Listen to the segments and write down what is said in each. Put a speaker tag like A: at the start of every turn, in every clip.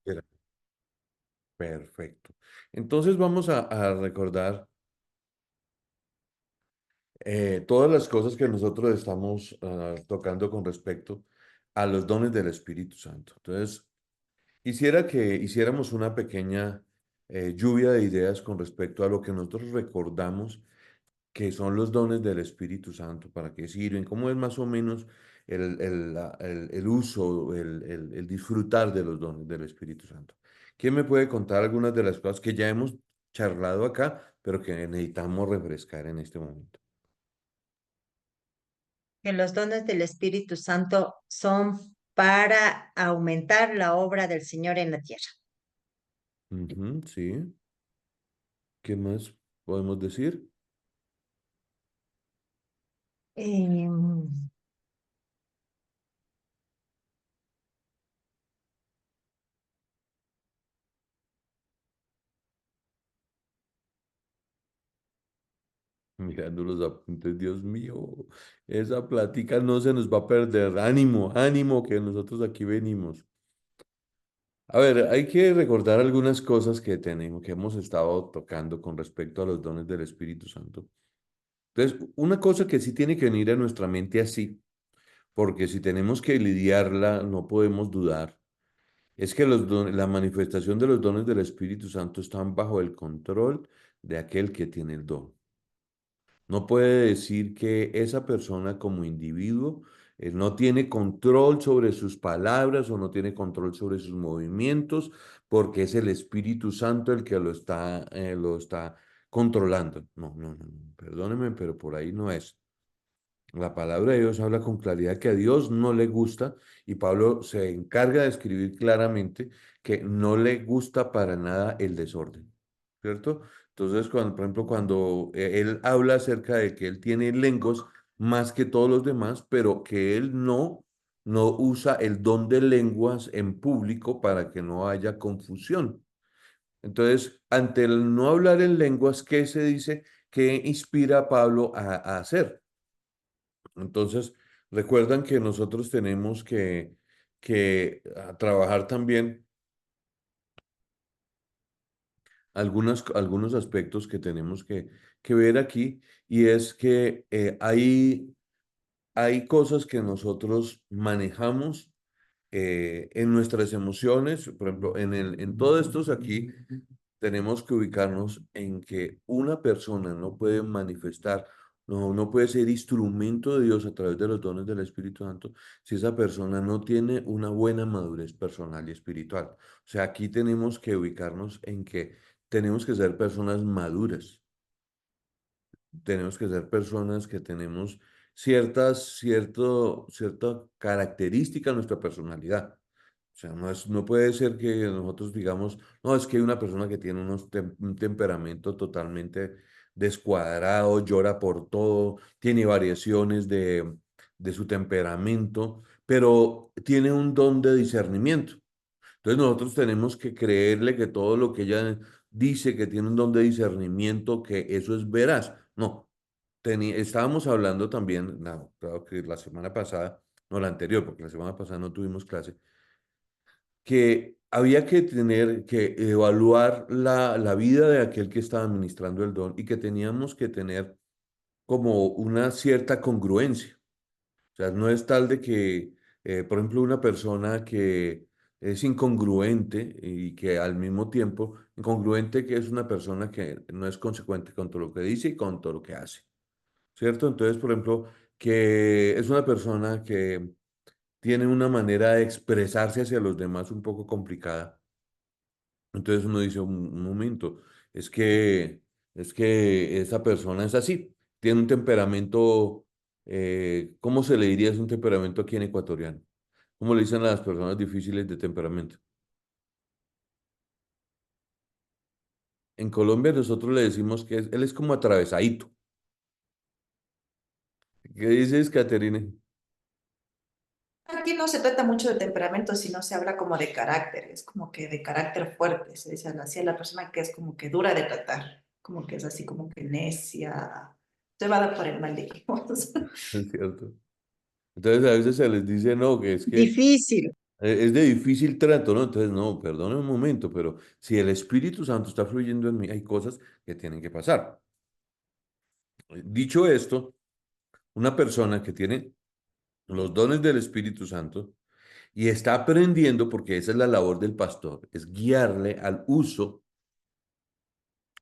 A: Era- Perfecto. Entonces vamos a recordar todas las cosas que nosotros estamos tocando con respecto a los dones del Espíritu Santo. Entonces, quisiera que hiciéramos una pequeña lluvia de ideas con respecto a lo que nosotros recordamos que son los dones del Espíritu Santo, para qué sirven, cómo es más o menos el uso, el disfrutar de los dones del Espíritu Santo. ¿Quién me puede contar algunas de las cosas que ya hemos charlado acá, pero que necesitamos refrescar en este momento?
B: Que los dones del Espíritu Santo son para aumentar la obra del Señor en la tierra.
A: Ujú, sí. ¿Qué más podemos decir?
B: Em,
A: Mirando los apuntes, Dios mío, esa plática no se nos va a perder. Ánimo, ánimo, que nosotros aquí venimos. A ver, hay que recordar algunas cosas que tenemos, que hemos estado tocando con respecto a los dones del Espíritu Santo. Entonces, una cosa que sí tiene que venir a nuestra mente así, porque si tenemos que lidiarla, no podemos dudar, es que la manifestación de los dones del Espíritu Santo están bajo el control de aquel que tiene el don. No puede decir que esa persona como individuo no tiene control sobre sus palabras o no tiene control sobre sus movimientos, porque es el Espíritu Santo el que lo está controlando. No, no, no, no, perdóneme, pero por ahí no es. La palabra de Dios habla con claridad que a Dios no le gusta, y Pablo se encarga de escribir claramente que no le gusta para nada el desorden, ¿cierto? Entonces, cuando, por ejemplo, cuando él habla acerca de que él tiene lenguas más que todos los demás, pero que él no usa el don de lenguas en público para que no haya confusión. Entonces, ante el no hablar en lenguas, ¿qué se dice? ¿Qué inspira a Pablo a hacer? Entonces, recuerdan que nosotros tenemos que trabajar también algunos aspectos que tenemos que ver aquí, y es que hay cosas que nosotros manejamos en nuestras emociones. Por ejemplo, en todos estos aquí tenemos que ubicarnos en que una persona no puede manifestar, no puede ser instrumento de Dios a través de los dones del Espíritu Santo si esa persona no tiene una buena madurez personal y espiritual. O sea, aquí tenemos que ubicarnos en que tenemos que ser personas maduras, tenemos que ser personas que tenemos cierta característica en nuestra personalidad. O sea, no puede ser que nosotros digamos, no, es que hay una persona que tiene un temperamento totalmente descuadrado, llora por todo, tiene variaciones de su temperamento, pero tiene un don de discernimiento. Entonces nosotros tenemos que creerle que todo lo que ella dice, que tiene un don de discernimiento, que eso es veraz. No, estábamos hablando también, no, claro que la semana pasada, no la anterior, porque la semana pasada no tuvimos clase, que había que tener que evaluar la vida de aquel que estaba administrando el don, y que teníamos que tener como una cierta congruencia. O sea, no es tal de que, por ejemplo, una persona que es incongruente y que al mismo tiempo, incongruente, que es una persona que no es consecuente con todo lo que dice y con todo lo que hace, ¿cierto? Entonces, por ejemplo, que es una persona que tiene una manera de expresarse hacia los demás un poco complicada. Entonces uno dice, un momento, es que, es que esa persona es así, tiene un temperamento, ¿cómo se le diría? Es un temperamento aquí en ecuatoriano. ¿Cómo le dicen a las personas difíciles de temperamento? En Colombia nosotros le decimos que él es como atravesadito. ¿Qué dices, Caterine?
C: Aquí no se trata mucho de temperamento, sino se habla como de carácter, es como que de carácter fuerte, se dice así a la persona que es como que dura de tratar, como que es así como que necia, llevada por el mal, digamos.
A: Es cierto. Entonces a veces se les dice, no, que es que
B: difícil.
A: Es de difícil trato, ¿no? Entonces, no, perdone un momento, pero si el Espíritu Santo está fluyendo en mí, hay cosas que tienen que pasar. Dicho esto, una persona que tiene los dones del Espíritu Santo y está aprendiendo, porque esa es la labor del pastor, es guiarle al uso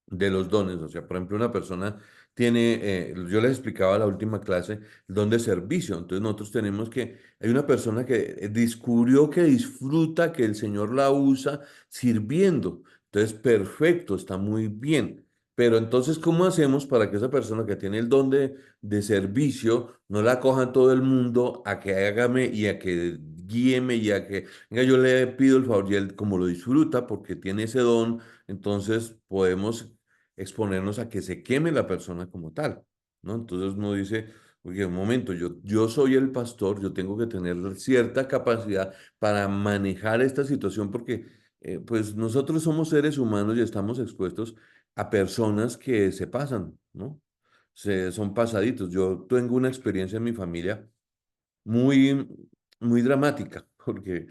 A: de los dones. O sea, por ejemplo, una persona tiene, yo les explicaba en la última clase, el don de servicio. Entonces nosotros tenemos que, hay una persona que descubrió que disfruta, que el Señor la usa sirviendo. Entonces, perfecto, está muy bien. Pero entonces, ¿cómo hacemos para que esa persona que tiene el don de servicio no la coja todo el mundo a que hágame y a que guíeme y a que, venga, yo le pido el favor y él como lo disfruta porque tiene ese don, entonces podemos exponernos a que se queme la persona como tal, ¿no? Entonces uno dice, oye, un momento, yo soy el pastor, yo tengo que tener cierta capacidad para manejar esta situación porque pues nosotros somos seres humanos y estamos expuestos a personas que se pasan, ¿no? Son pasaditos. Yo tengo una experiencia en mi familia muy, muy dramática, porque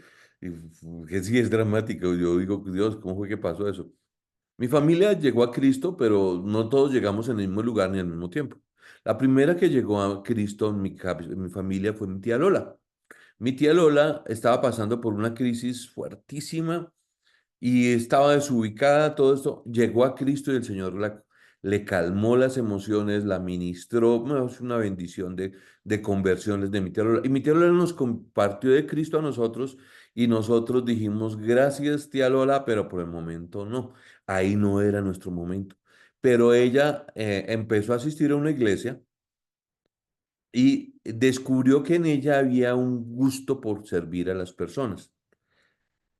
A: que sí es dramática. Yo digo, Dios, ¿cómo fue que pasó eso? Mi familia llegó a Cristo, pero no todos llegamos en el mismo lugar ni al mismo tiempo. La primera que llegó a Cristo en mi familia fue mi tía Lola. Mi tía Lola estaba pasando por una crisis fuertísima y estaba desubicada, todo esto. Llegó a Cristo y el Señor le calmó las emociones, la ministró. No, es una bendición de conversiones de mi tía Lola. Y mi tía Lola nos compartió de Cristo a nosotros y nosotros dijimos, gracias tía Lola, pero por el momento no. Ahí no era nuestro momento. Pero ella empezó a asistir a una iglesia y descubrió que en ella había un gusto por servir a las personas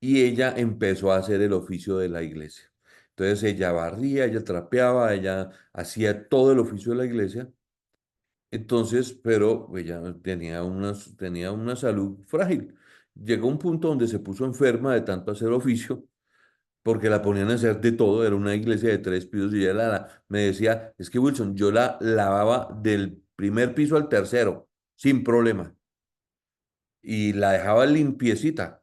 A: y ella empezó a hacer el oficio de la iglesia. Entonces ella barría, ella trapeaba, ella hacía todo el oficio de la iglesia. Entonces, pero ella tenía una salud frágil. Llegó un punto donde se puso enferma de tanto hacer oficio, porque la ponían a hacer de todo. Era una iglesia de 3 pisos y ella me decía, es que Wilson, yo la lavaba del primer piso al tercero, sin problema, y la dejaba limpiecita.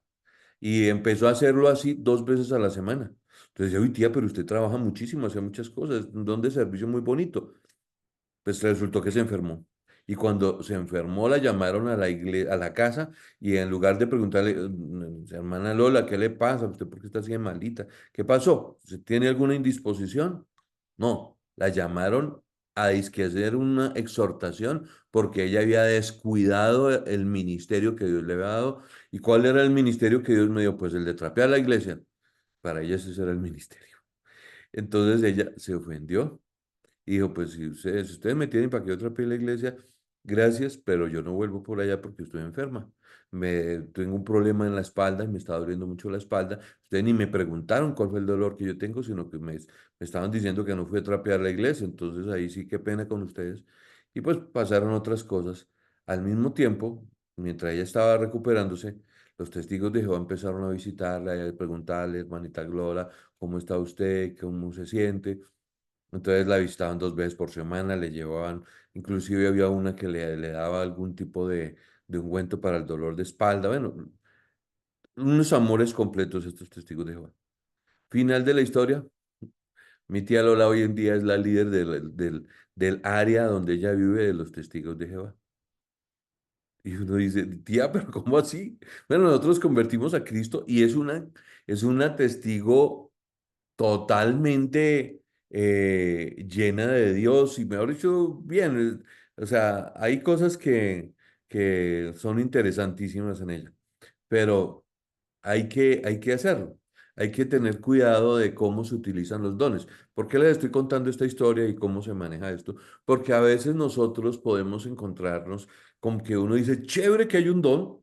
A: Y empezó a hacerlo así 2 veces a la semana. Entonces decía, uy, tía, pero usted trabaja muchísimo, hace muchas cosas, un don de servicio muy bonito. Pues resultó que se enfermó. Y cuando se enfermó, la llamaron a la iglesia, a la casa, y en lugar de preguntarle, hermana Lola, ¿qué le pasa? ¿Usted por qué está así de malita? ¿Qué pasó? ¿Usted tiene alguna indisposición? No, la llamaron a dizque hacer una exhortación porque ella había descuidado el ministerio que Dios le había dado. ¿Y cuál era el ministerio que Dios me dio? Pues el de trapear la iglesia. Para ella ese era el ministerio. Entonces ella se ofendió y dijo, pues si ustedes me tienen para que yo trapee la iglesia, gracias, pero yo no vuelvo por allá porque estoy enferma. Tengo un problema en la espalda y me está doliendo mucho la espalda. Ustedes ni me preguntaron cuál fue el dolor que yo tengo, sino que me estaban diciendo que no fui a trapear la iglesia. Entonces ahí sí, qué pena con ustedes. Y pues pasaron otras cosas. Al mismo tiempo, mientras ella estaba recuperándose, los testigos de Jehová empezaron a visitarla y a preguntarle, hermanita Gloria, ¿cómo está usted? ¿Cómo se siente? Entonces la visitaban 2 veces por semana, le llevaban, inclusive había una que le daba algún tipo de ungüento para el dolor de espalda. Bueno, unos amores completos estos testigos de Jehová. Final de la historia, mi tía Lola hoy en día es la líder del área donde ella vive de los testigos de Jehová. Y uno dice, tía, pero ¿cómo así? Bueno, nosotros convertimos a Cristo y es una testigo totalmente llena de Dios y mejor dicho, bien, o sea, hay cosas que son interesantísimas en ella, pero hay que hacerlo. Hay que tener cuidado de cómo se utilizan los dones. ¿Por qué les estoy contando esta historia y cómo se maneja esto? Porque a veces nosotros podemos encontrarnos con que uno dice, chévere que hay un don,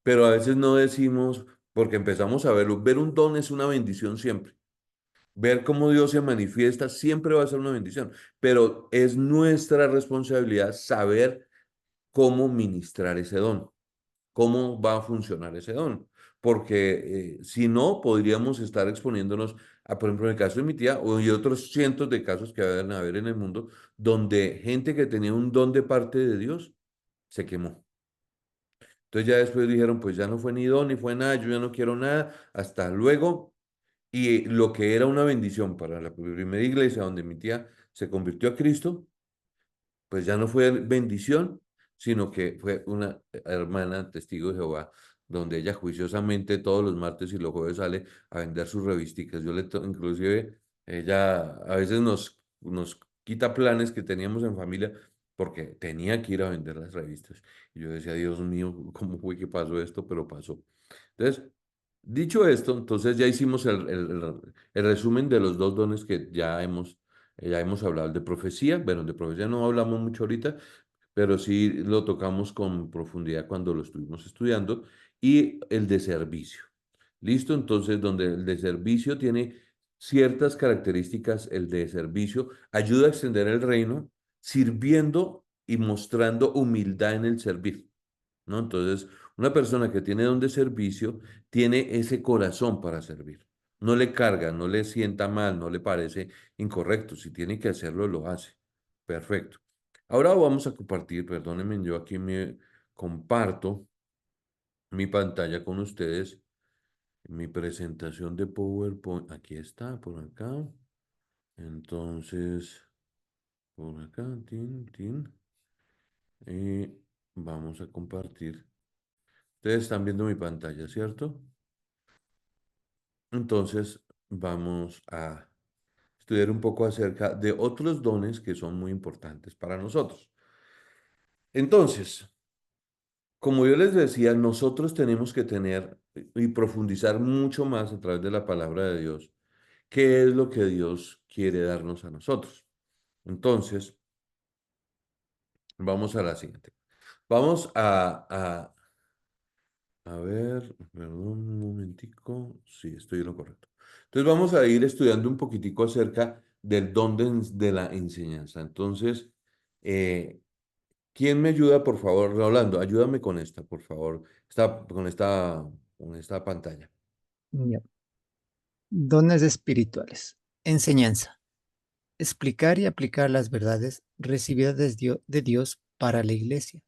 A: pero a veces no decimos, porque empezamos a verlo. Ver un don es una bendición siempre. Ver cómo Dios se manifiesta siempre va a ser una bendición, pero es nuestra responsabilidad saber cómo ministrar ese don, cómo va a funcionar ese don, porque si no, podríamos estar exponiéndonos a, por ejemplo, en el caso de mi tía y otros cientos de casos que van a haber en el mundo, donde gente que tenía un don de parte de Dios se quemó. Entonces ya después dijeron, pues ya no fue ni don ni fue nada, yo ya no quiero nada, hasta luego. Y lo que era una bendición para la primera iglesia donde mi tía se convirtió a Cristo, pues ya no fue bendición, sino que fue una hermana testigo de Jehová, donde ella juiciosamente todos los martes y los jueves sale a vender sus revisticas. Inclusive, ella a veces nos quita planes que teníamos en familia porque tenía que ir a vender las revistas. Y yo decía, Dios mío, ¿cómo fue que pasó esto? Pero pasó. Entonces, dicho esto, entonces ya hicimos el resumen de los dos dones que ya hemos hablado. El de profecía, bueno, de profecía no hablamos mucho ahorita, pero sí lo tocamos con profundidad cuando lo estuvimos estudiando. Y el de servicio. ¿Listo? Entonces, donde el de servicio tiene ciertas características, el de servicio ayuda a extender el reino sirviendo y mostrando humildad en el servir. ¿No? Entonces, una persona que tiene don de servicio tiene ese corazón para servir. No le carga, no le sienta mal, no le parece incorrecto. Si tiene que hacerlo, lo hace. Perfecto. Ahora vamos a compartir, perdónenme, yo aquí me comparto mi pantalla con ustedes, mi presentación de PowerPoint. Aquí está, por acá. Entonces, por acá, tin, tin. Y vamos a compartir. Ustedes están viendo mi pantalla, ¿cierto? Entonces, vamos a estudiar un poco acerca de otros dones que son muy importantes para nosotros. Entonces, como yo les decía, nosotros tenemos que tener y profundizar mucho más a través de la palabra de Dios, qué es lo que Dios quiere darnos a nosotros. Entonces, vamos a la siguiente. Vamos a ver, perdón, un momentico. Sí, estoy en lo correcto. Entonces vamos a ir estudiando un poquitico acerca del don de la enseñanza. Entonces, eh, ¿quién me ayuda, por favor? Rolando, ayúdame con esta, por favor. Con esta pantalla.
D: Ya. Dones espirituales. Enseñanza. Explicar y aplicar las verdades recibidas de Dios para la Iglesia.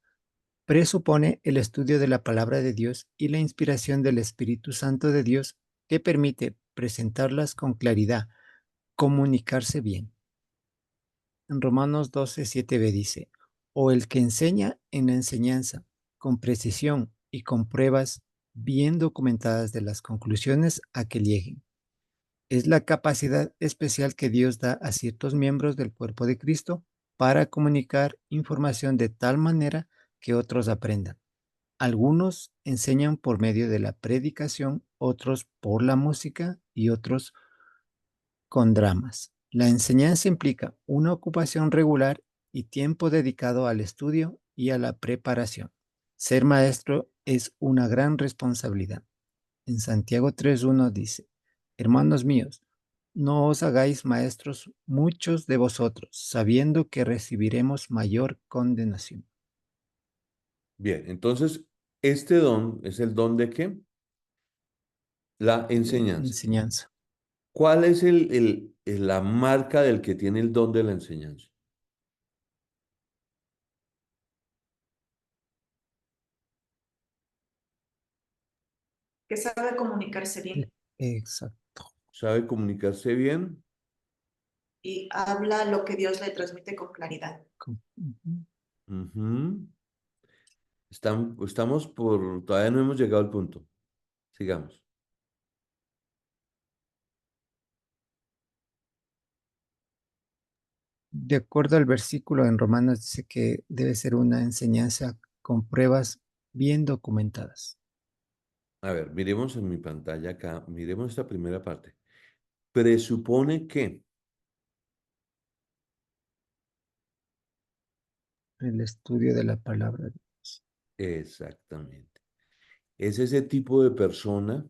D: Presupone el estudio de la palabra de Dios y la inspiración del Espíritu Santo de Dios que permite presentarlas con claridad, comunicarse bien. En Romanos 12:7b dice, o el que enseña en la enseñanza, con precisión y con pruebas bien documentadas de las conclusiones a que lleguen. Es la capacidad especial que Dios da a ciertos miembros del cuerpo de Cristo para comunicar información de tal manera que otros aprendan. Algunos enseñan por medio de la predicación, otros por la música y otros con dramas. La enseñanza implica una ocupación regular y tiempo dedicado al estudio y a la preparación. Ser maestro es una gran responsabilidad. En Santiago 3:1 dice, hermanos míos, no os hagáis maestros muchos de vosotros, sabiendo que recibiremos mayor condenación.
A: Bien, entonces, este don es el don de qué? La
D: De
A: enseñanza.
D: enseñanza.
A: ¿Cuál es la marca del que tiene el don de la enseñanza?
C: Que sabe comunicarse bien
D: Exacto.
A: ¿Sabe comunicarse bien?
C: y habla lo que Dios le transmite con claridad.
D: Ujú.
A: Ujú. Todavía no hemos llegado al punto. Sigamos.
D: De acuerdo al versículo en Romanos, dice que debe ser una enseñanza con pruebas bien documentadas.
A: A ver, miremos en mi pantalla acá, miremos esta primera parte. Presupone que,
D: El estudio de la palabra de Dios.
A: exactamente, es ese tipo de persona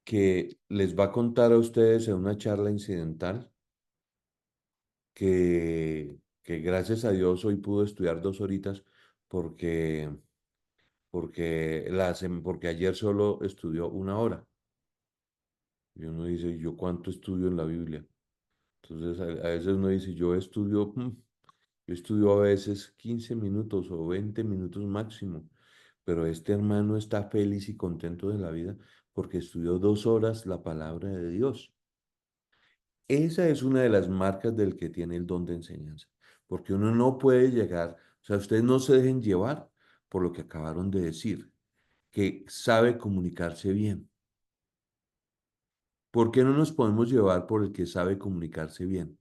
A: que les va a contar a ustedes en una charla incidental que gracias a Dios hoy pudo estudiar 2 horitas porque, porque ayer solo estudió 1 hora. Y uno dice, ¿y yo cuánto estudio en la Biblia? Entonces, a veces uno dice, yo estudio a veces 15 minutos o 20 minutos máximo. pero este hermano está feliz y contento de la vida porque estudió 2 horas la palabra de Dios. Esa es una de las marcas del que tiene el don de enseñanza, porque uno no puede llegar, o sea, ustedes no se dejen llevar por lo que acabaron de decir, que sabe comunicarse bien. ¿Por qué no nos podemos llevar por el que sabe comunicarse bien?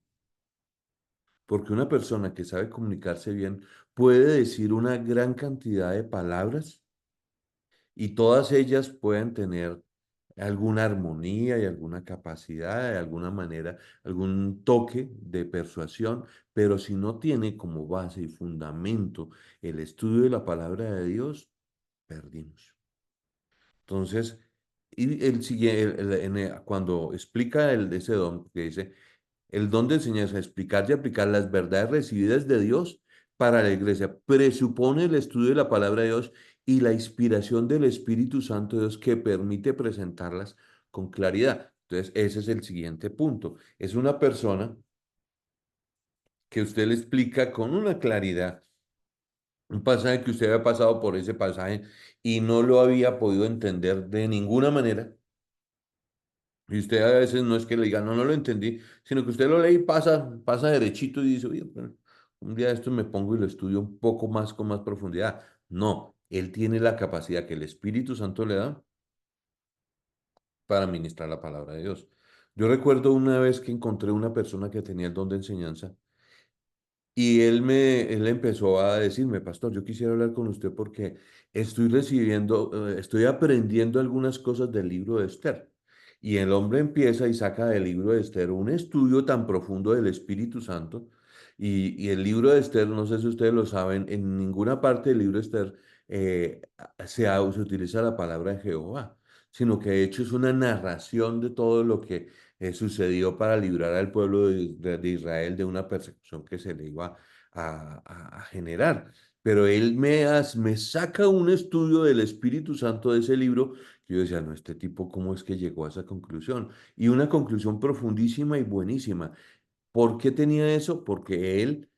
A: Porque una persona que sabe comunicarse bien puede decir una gran cantidad de palabras y todas ellas pueden tener alguna armonía y alguna capacidad, de alguna manera, algún toque de persuasión, pero si no tiene como base y fundamento el estudio de la palabra de Dios, perdimos. Entonces, y cuando explica ese don, que dice, el don de enseñanza, explicar y aplicar las verdades recibidas de Dios para la iglesia, presupone el estudio de la palabra de Dios y la inspiración del Espíritu Santo de Dios que permite presentarlas con claridad. Entonces, ese es el siguiente punto. Es una persona que usted le explica con una claridad un pasaje que usted había pasado por ese pasaje y no lo había podido entender de ninguna manera. Y usted a veces no es que le diga, no, no lo entendí, sino que usted lo lee y pasa derechito y dice, oye, bueno, un día de esto me pongo y lo estudio un poco más con más profundidad. No, él tiene la capacidad que el Espíritu Santo le da para ministrar la palabra de Dios. Yo recuerdo una vez que encontré una persona que tenía el don de enseñanza y él empezó a decirme, pastor, yo quisiera hablar con usted porque estoy aprendiendo algunas cosas del libro de Esther. Y el hombre empieza y saca del libro de Esther un estudio tan profundo del Espíritu Santo. Y el libro de Esther, no sé si ustedes lo saben, en ninguna parte del libro de Esther se utiliza la palabra de Jehová, sino que de hecho es una narración de todo lo que sucedió para librar al pueblo de Israel de una persecución que se le iba a generar. Pero él me saca un estudio del Espíritu Santo de ese libro. Yo decía, no, este tipo, ¿cómo es que llegó a esa conclusión? Y una conclusión profundísima y buenísima. ¿Por qué tenía eso? Porque él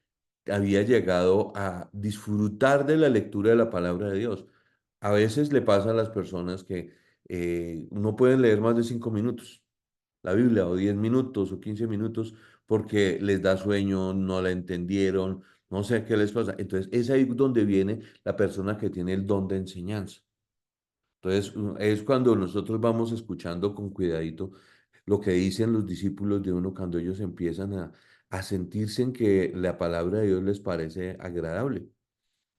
A: había llegado a disfrutar de la lectura de la palabra de Dios. A veces le pasa a las personas que no pueden leer más de 5 minutos la Biblia, o 10 minutos o 15 minutos, porque les da sueño, no la entendieron, no sé qué les pasa. Entonces, es ahí donde viene la persona que tiene el don de enseñanza. Entonces, es cuando nosotros vamos escuchando con cuidadito lo que dicen los discípulos de uno cuando ellos empiezan a sentirse en que la palabra de Dios les parece agradable,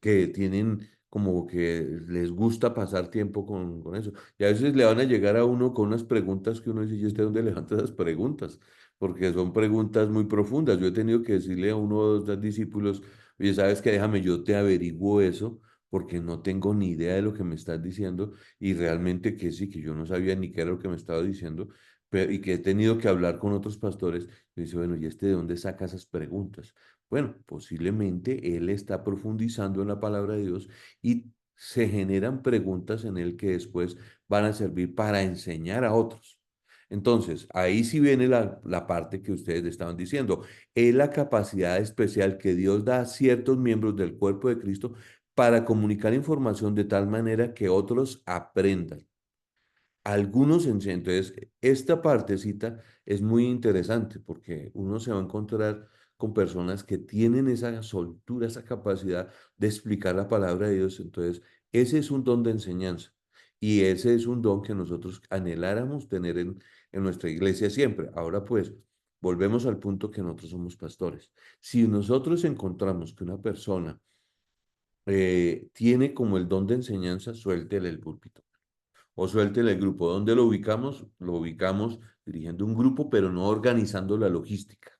A: que tienen como que les gusta pasar tiempo con eso. Y a veces le van a llegar a uno con unas preguntas que uno dice, ¿y usted dónde levanta esas preguntas? Porque son preguntas muy profundas. Yo he tenido que decirle a uno o dos discípulos, oye, ¿sabes qué? Déjame, yo te averiguo eso, porque no tengo ni idea de lo que me estás diciendo y realmente que sí, que yo no sabía ni qué era lo que me estaba diciendo. Y que he tenido que hablar con otros pastores, y dice, bueno, ¿y este de dónde saca esas preguntas? Bueno, posiblemente él está profundizando en la palabra de Dios y se generan preguntas en él que después van a servir para enseñar a otros. Entonces, ahí sí viene la parte que ustedes estaban diciendo. Es la capacidad especial que Dios da a ciertos miembros del cuerpo de Cristo para comunicar información de tal manera que otros aprendan. Algunos entonces, esta partecita es muy interesante porque uno se va a encontrar con personas que tienen esa soltura, esa capacidad de explicar la palabra de Dios. Entonces, ese es un don de enseñanza y ese es un don que nosotros anheláramos tener en nuestra iglesia siempre. Ahora pues, volvemos al punto que nosotros somos pastores. Si nosotros encontramos que una persona tiene como el don de enseñanza, suéltele el púlpito o suéltele el grupo. ¿Dónde lo ubicamos? Lo ubicamos dirigiendo un grupo, pero no organizando la logística.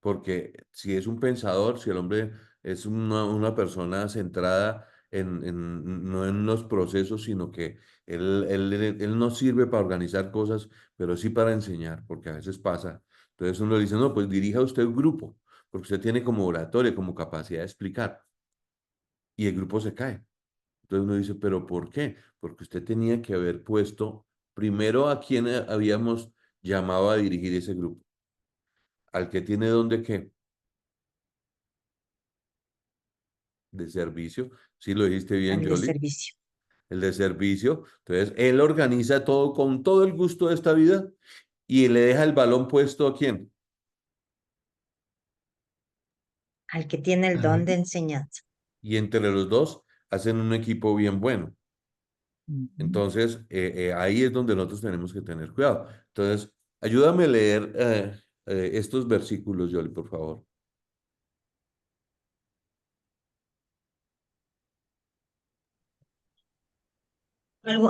A: Porque si es un pensador, si el hombre es una persona centrada no en los procesos, sino que él no sirve para organizar cosas, pero sí para enseñar, porque a veces pasa. Entonces uno le dice, no, pues dirija usted un grupo, porque usted tiene como oratoria, como capacidad de explicar, y el grupo se cae. Entonces uno dice, ¿pero por qué? Porque usted tenía que haber puesto primero a quien habíamos llamado a dirigir ese grupo, al que tiene don de qué, de servicio, Sí, lo dijiste bien,
B: al de
A: Yoli.
B: servicio.
A: El de servicio. Entonces, él organiza todo con todo el gusto de esta vida y le deja el balón puesto ¿a quién?
B: Al que tiene el don de
D: Al-
B: enseñanza.
A: Y entre los dos hacen un equipo bien bueno.
D: Ujú.
A: Entonces, ahí es donde nosotros tenemos que tener cuidado. Entonces, ayúdame a leer estos versículos, Yoli, por favor.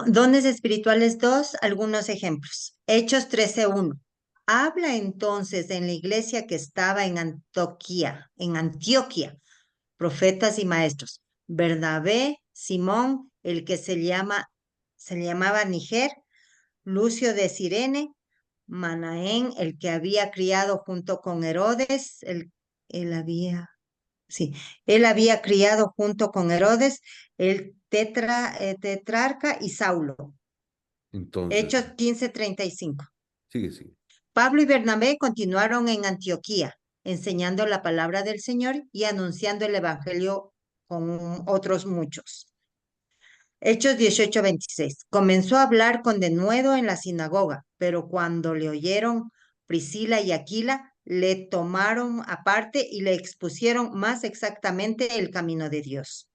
B: Dones espirituales 2, algunos ejemplos. Hechos 13:1. Habla entonces en la iglesia que estaba en Antioquía, profetas y maestros. Bernabé, Simón, el que se llamaba Niger, Lucio de Cirene, Manaén, el que había criado junto con Herodes, él había, sí, él había criado junto con Herodes, el tetrarca y Saulo.
A: Entonces,
B: Hechos 15:35.
A: sigue, sigue.
B: Pablo y Bernabé continuaron en Antioquía, enseñando la palabra del Señor y anunciando el evangelio con otros muchos. Hechos 18:26. Comenzó a hablar con denuedo en la sinagoga, pero cuando le oyeron Priscila y Aquila, le tomaron aparte y le expusieron más exactamente el camino de Dios.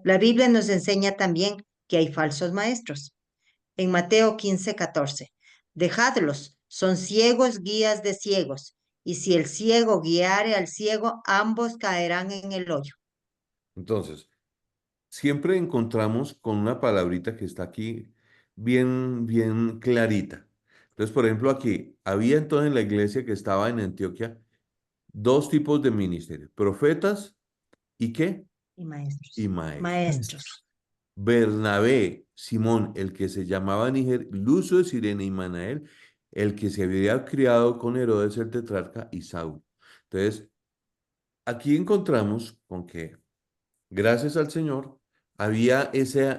B: La Biblia nos enseña también que hay falsos maestros. En Mateo 15:14, dejadlos, son ciegos guías de ciegos, y si el ciego guiare al ciego, ambos caerán en el hoyo.
A: Entonces, siempre encontramos con una palabrita que está aquí bien, bien clarita. Entonces, por ejemplo, aquí había entonces en la iglesia que estaba en Antioquia dos tipos de ministerios, profetas y qué?
B: Y
A: Y
B: maestros,
A: maestros.
B: maestros.
D: Maestros.
A: Bernabé, Simón, el que se llamaba Níger, Lucio de Sirene y Manael, el que se había criado con Herodes el tetrarca y Saúl. Entonces, aquí encontramos con que gracias al Señor, había ese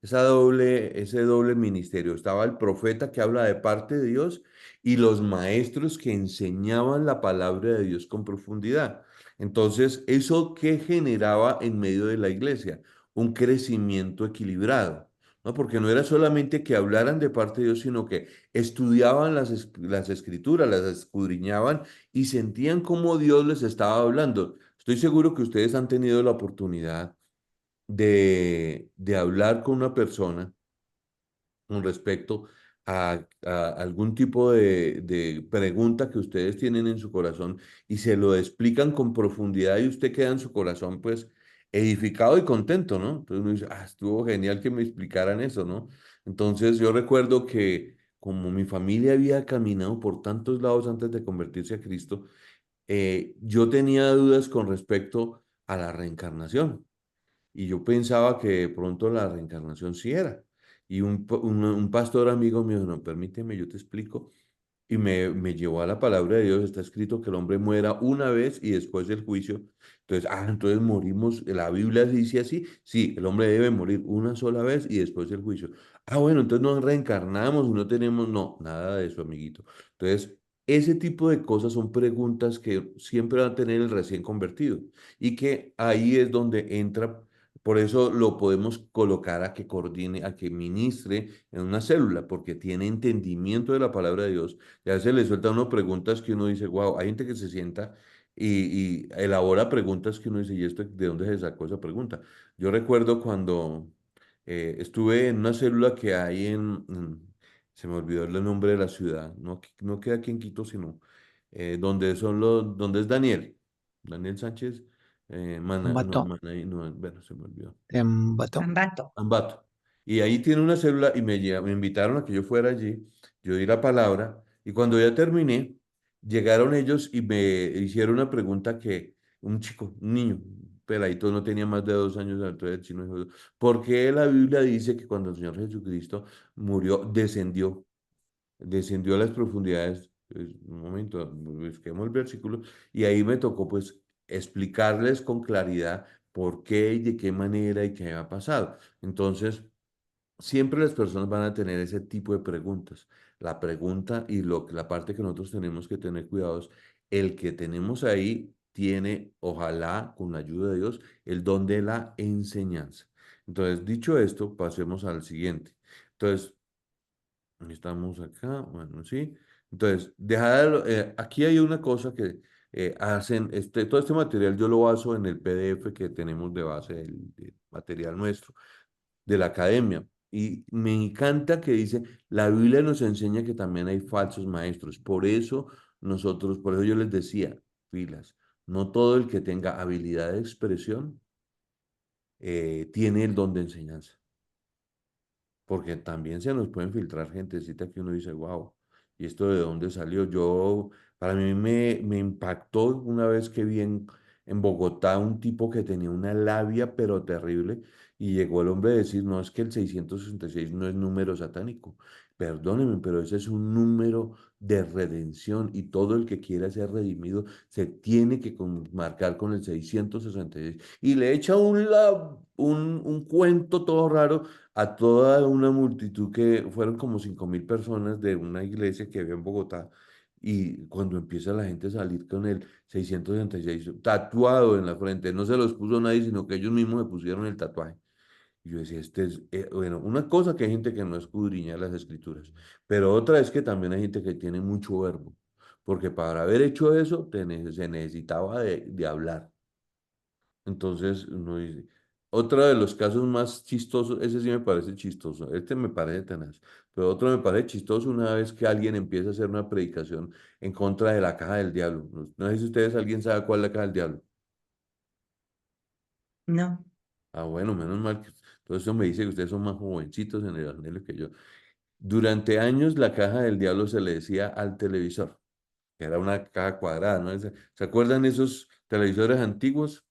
A: doble ministerio. Estaba el profeta que habla de parte de Dios y los maestros que enseñaban la palabra de Dios con profundidad. Entonces, ¿eso qué generaba en medio de la iglesia? Un crecimiento equilibrado. ¿No? Porque no era solamente que hablaran de parte de Dios, sino que estudiaban las escrituras, las escudriñaban y sentían cómo Dios les estaba hablando. Estoy seguro que ustedes han tenido la oportunidad de hablar con una persona con respecto a algún tipo de pregunta que ustedes tienen en su corazón y se lo explican con profundidad y usted queda en su corazón pues edificado y contento, ¿no? Entonces uno dice, ah, estuvo genial que me explicaran eso, ¿no? Entonces yo recuerdo que como mi familia había caminado por tantos lados antes de convertirse a Cristo, yo tenía dudas con respecto a la reencarnación y yo pensaba que de pronto la reencarnación sí era. Y un pastor amigo mío dijo, no, permíteme, yo te explico. Y me llevó a la palabra de Dios. Está escrito que el hombre muera una vez y después del juicio. Entonces, entonces morimos. La Biblia dice así. Sí, el hombre debe morir una sola vez y después del juicio. Bueno, entonces nos reencarnamos y no tenemos, no, nada de eso, amiguito. Entonces, ese tipo de cosas son preguntas que siempre va a tener el recién convertido y que ahí es donde entra. Por eso lo podemos colocar a que coordine, a que ministre en una célula, porque tiene entendimiento de la palabra de Dios. Ya se le sueltan unas preguntas que uno dice, wow, hay gente que se sienta y elabora preguntas que uno dice, ¿y esto de dónde se sacó esa pregunta? Yo recuerdo cuando estuve en una célula que hay se me olvidó el nombre de la ciudad, no, no queda aquí en Quito, sino donde es Daniel, Daniel Sánchez, no,
D: Ambato.
A: No, bueno, se me olvidó.
D: De Ambato.
B: Ambato.
A: Ambato. Y ahí tiene una célula y me invitaron a que yo fuera allí, yo di la palabra y cuando ya terminé, llegaron ellos y me hicieron una pregunta que un chico, un niño, un peladito no tenía más de 2 años, entonces el chino dijo, ¿por qué la Biblia dice que cuando el Señor Jesucristo murió, descendió a las profundidades? Pues, un momento, busquemos el versículo y ahí me tocó pues explicarles con claridad por qué y de qué manera y qué había pasado. Entonces, siempre las personas van a tener ese tipo de preguntas. La pregunta y la parte que nosotros tenemos que tener cuidado es el que tenemos ahí tiene, ojalá, con la ayuda de Dios, el don de la enseñanza. Entonces, dicho esto, pasemos al siguiente. Entonces, estamos acá, bueno, sí. Entonces, aquí hay una cosa que hacen, todo este material yo lo baso en el PDF que tenemos de base del material nuestro, de la academia. Y me encanta que dice, la Biblia nos enseña que también hay falsos maestros. Por eso yo les decía, filas, no todo el que tenga habilidad de expresión tiene el don de enseñanza, porque también se nos pueden filtrar gentecita que uno dice, wow, ¿y esto de dónde salió? Para mí me impactó una vez que vi en Bogotá un tipo que tenía una labia pero terrible y llegó el hombre a decir, no, es que el 666 no es número satánico, perdónenme, pero ese es un número de redención y todo el que quiera ser redimido se tiene que marcar con el 666 y le echa un cuento todo raro a toda una multitud que fueron como 5.000 personas de una iglesia que había en Bogotá. Y cuando empieza la gente a salir con el 666 tatuado en la frente, no se los puso nadie, sino que ellos mismos se pusieron el tatuaje. Y yo decía, bueno, una cosa que hay gente que no escudriña las escrituras, pero otra es que también hay gente que tiene mucho verbo, porque para haber hecho eso se necesitaba de hablar. Entonces, uno dice, otro de los casos más chistosos, ese sí me parece chistoso, este me parece tenaz, pero otro me parece chistoso una vez que alguien empieza a hacer una predicación en contra de la caja del diablo. No sé si ustedes, alguien sabe cuál es la caja del diablo.
B: No.
A: Ah, bueno, menos mal que todo eso me dice que ustedes son más jovencitos en el evangelio que yo. Durante años la caja del diablo se le decía al televisor, que era una caja cuadrada, ¿no? ¿Se acuerdan esos televisores antiguos?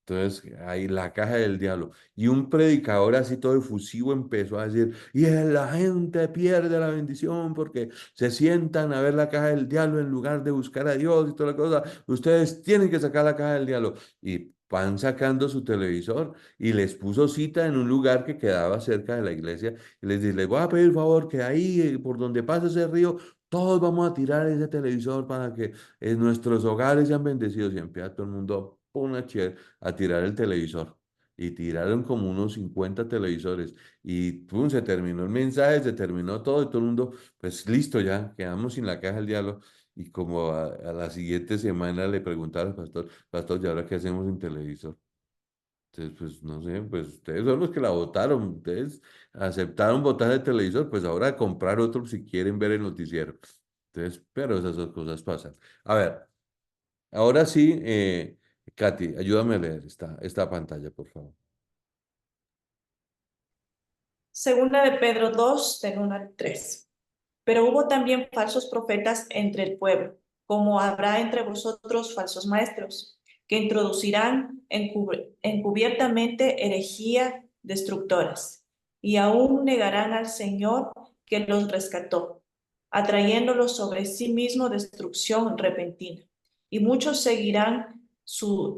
A: Entonces, ahí la caja del diablo. Y un predicador así todo efusivo empezó a decir, la gente pierde la bendición porque se sientan a ver la caja del diablo en lugar de buscar a Dios y toda la cosa. Ustedes tienen que sacar la caja del diablo. Y van sacando su televisor y les puso cita en un lugar que quedaba cerca de la iglesia. Y les dice, les voy a pedir favor que ahí, por donde pasa ese río, todos vamos a tirar ese televisor para que nuestros hogares sean bendecidos. Y empieza todo el mundo, pum, a tirar el televisor. Y tiraron como unos 50 televisores. Y pum, se terminó el mensaje, se terminó todo y todo el mundo, pues listo ya, quedamos sin la caja del diablo. Y como a la siguiente semana le preguntaron al pastor, pastor, ¿y ahora qué hacemos sin televisor? Entonces, pues no sé, pues ustedes son los que la votaron, ustedes aceptaron votar el televisor, pues ahora comprar otro si quieren ver el noticiero. Entonces, pero esas dos cosas pasan. A ver, ahora sí, Katy, ayúdame a leer esta pantalla, por favor.
C: Segunda de Pedro 2, del 1 al 3. Pero hubo también falsos profetas entre el pueblo, como habrá entre vosotros falsos maestros, que introducirán encubiertamente herejía destructoras, y aún negarán al Señor que los rescató, atrayéndolos sobre sí mismo destrucción repentina. Y muchos seguirán sus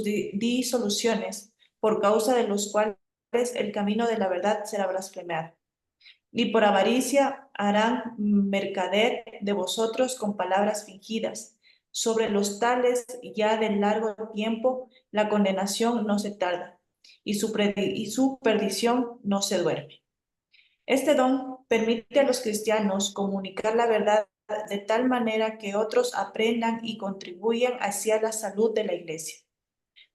C: disoluciones, por causa de los cuales el camino de la verdad será blasfemado. Y por avaricia harán mercader de vosotros con palabras fingidas. Sobre los tales ya de largo tiempo la condenación no se tarda, y su perdición no se duerme. Este don permite a los cristianos comunicar la verdad de tal manera que otros aprendan y contribuyan hacia la salud de la iglesia.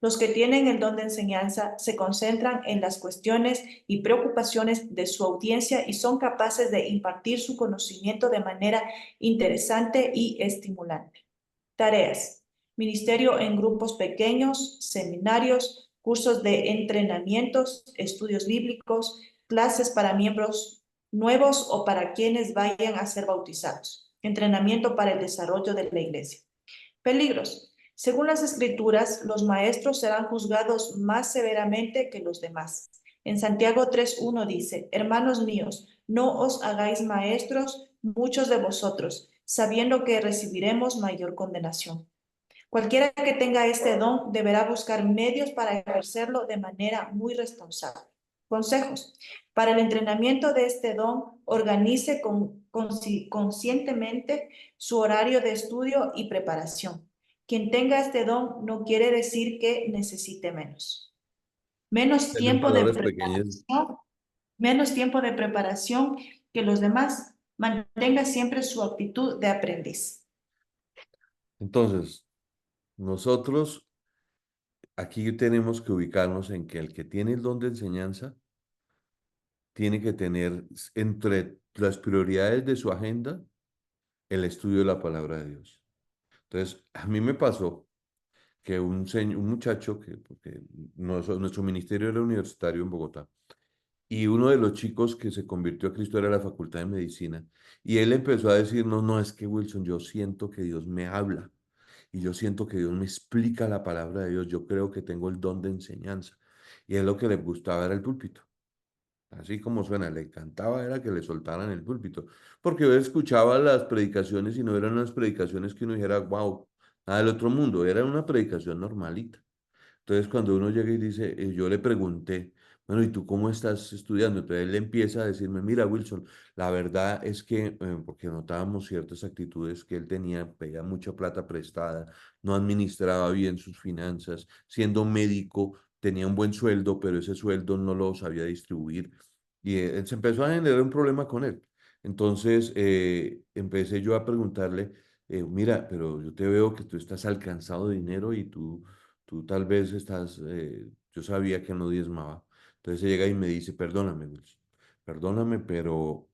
C: Los que tienen el don de enseñanza se concentran en las cuestiones y preocupaciones de su audiencia y son capaces de impartir su conocimiento de manera interesante y estimulante. Tareas: ministerio en grupos pequeños, seminarios, cursos de entrenamientos, estudios bíblicos, clases para miembros nuevos o para quienes vayan a ser bautizados, entrenamiento para el desarrollo de la iglesia. Peligros: según las Escrituras, los maestros serán juzgados más severamente que los demás. En Santiago 3:1 dice: hermanos míos, no os hagáis maestros muchos de vosotros, sabiendo que recibiremos mayor condenación. Cualquiera que tenga este don deberá buscar medios para ejercerlo de manera muy responsable. Consejos. Para el entrenamiento de este don, organice conscientemente su horario de estudio y preparación. Quien tenga este don no quiere decir que necesite menos. Menos
A: En
C: tiempo de
A: palabras pequeñas,
C: preparación, menos tiempo de preparación que los demás. Mantenga siempre su actitud de aprendiz.
A: entonces, nosotros aquí tenemos que ubicarnos en que el que tiene el don de enseñanza tiene que tener entre las prioridades de su agenda el estudio de la palabra de Dios. Entonces, a mí me pasó que un muchacho, porque nuestro ministerio era universitario en Bogotá, y uno de los chicos que se convirtió a Cristo era la Facultad de Medicina, y él empezó a decirnos, no, es que Wilson, yo siento que Dios me habla, y yo siento que Dios me explica la palabra de Dios, yo creo que tengo el don de enseñanza, y él lo que le gustaba era el púlpito. Así como suena, le encantaba era que le soltaran el púlpito, porque yo escuchaba las predicaciones y no eran unas predicaciones que uno dijera, wow, nada del otro mundo, era una predicación normalita. Entonces, cuando uno llega y dice, yo le pregunté, bueno, ¿y tú cómo estás estudiando? Entonces él empieza a decirme, mira, Wilson, la verdad es que, porque notábamos ciertas actitudes que él tenía, pedía mucha plata prestada, no administraba bien sus finanzas, siendo médico, tenía un buen sueldo, pero ese sueldo no lo sabía distribuir. Y se empezó a generar un problema con él. Entonces, empecé yo a preguntarle, mira, pero yo te veo que tú estás alcanzado de dinero y tú tal vez estás, yo sabía que no diezmaba. Entonces llega y me dice, perdóname, Wilson, perdóname, pero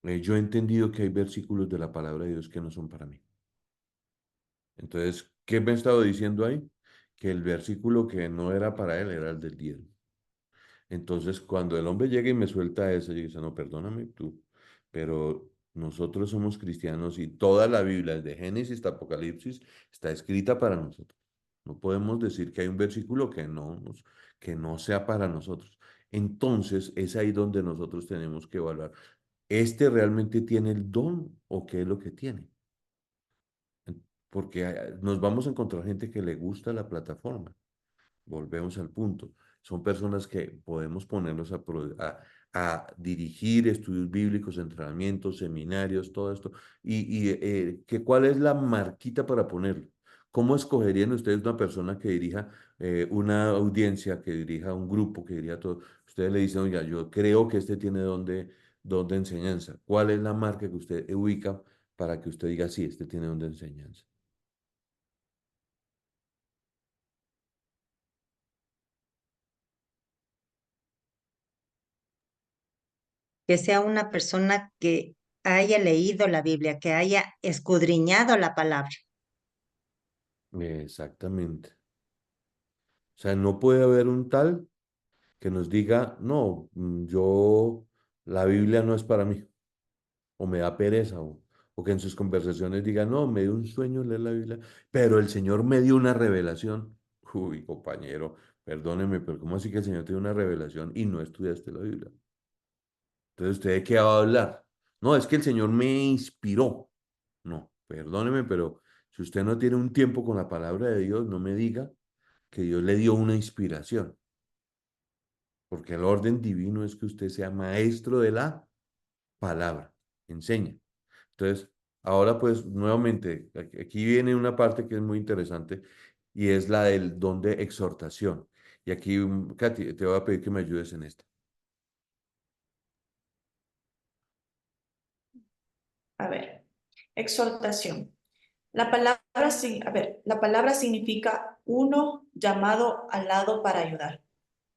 A: yo he entendido que hay versículos de la palabra de Dios que no son para mí. Entonces, ¿qué me estaba diciendo ahí? Que el versículo que no era para él era el del diezmo. Entonces, cuando el hombre llega y me suelta eso, yo dice, no, perdóname tú, pero nosotros somos cristianos y toda la Biblia, desde Génesis hasta Apocalipsis, está escrita para nosotros. No podemos decir que hay un versículo que no sea para nosotros. Entonces, es ahí donde nosotros tenemos que evaluar. ¿Este realmente tiene el don o qué es lo que tiene? Porque nos vamos a encontrar gente que le gusta la plataforma. Volvemos al punto. Son personas que podemos ponernos a dirigir estudios bíblicos, entrenamientos, seminarios, todo esto. ¿Cuál es la marquita para ponerlo? ¿Cómo escogerían ustedes una persona que dirija una audiencia, que dirija un grupo, que dirija todo? Ustedes le dicen, oiga, yo creo que este tiene don de enseñanza. ¿Cuál es la marca que usted ubica para que usted diga, sí, este tiene don de enseñanza?
B: Que sea una persona que haya leído la Biblia, que haya escudriñado la palabra.
A: Exactamente. O sea, no puede haber un tal que nos diga, no, la Biblia no es para mí, o me da pereza, o que en sus conversaciones diga, no, me dio un sueño leer la Biblia, pero el Señor me dio una revelación. Uy, compañero, perdóneme, pero ¿cómo así que el Señor te dio una revelación y no estudiaste la Biblia? Entonces, ¿usted de qué va a hablar? No, es que el Señor me inspiró. No, perdóneme, pero si usted no tiene un tiempo con la palabra de Dios, no me diga que Dios le dio una inspiración. Porque el orden divino es que usted sea maestro de la palabra, enseña. Entonces, ahora pues nuevamente, aquí viene una parte que es muy interesante y es la del don de exhortación. Y aquí, Katy, te voy a pedir que me ayudes en esta.
C: A ver, exhortación. La palabra significa uno llamado al lado para ayudar.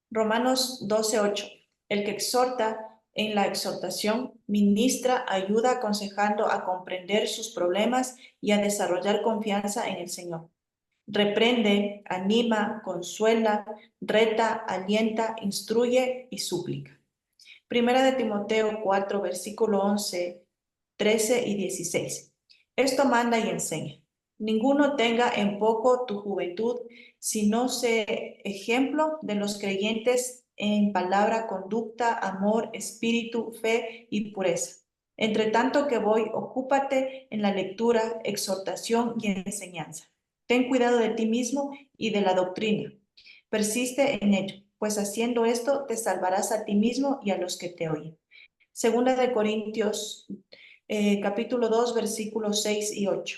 C: Romanos 12:8. El que exhorta en la exhortación ministra ayuda aconsejando a comprender sus problemas y a desarrollar confianza en el Señor. Reprende, anima, consuela, reta, alienta, instruye y súplica. Primera de Timoteo 4, versículo 11, 13 y 16. Esto manda y enseña. Ninguno tenga en poco tu juventud, sino sé ejemplo de los creyentes en palabra, conducta, amor, espíritu, fe y pureza. Entre tanto que voy, ocúpate en la lectura, exhortación y enseñanza. Ten cuidado de ti mismo y de la doctrina. Persiste en ello, pues haciendo esto te salvarás a ti mismo y a los que te oyen. Segunda de Corintios, capítulo 2, versículos 6 y 8.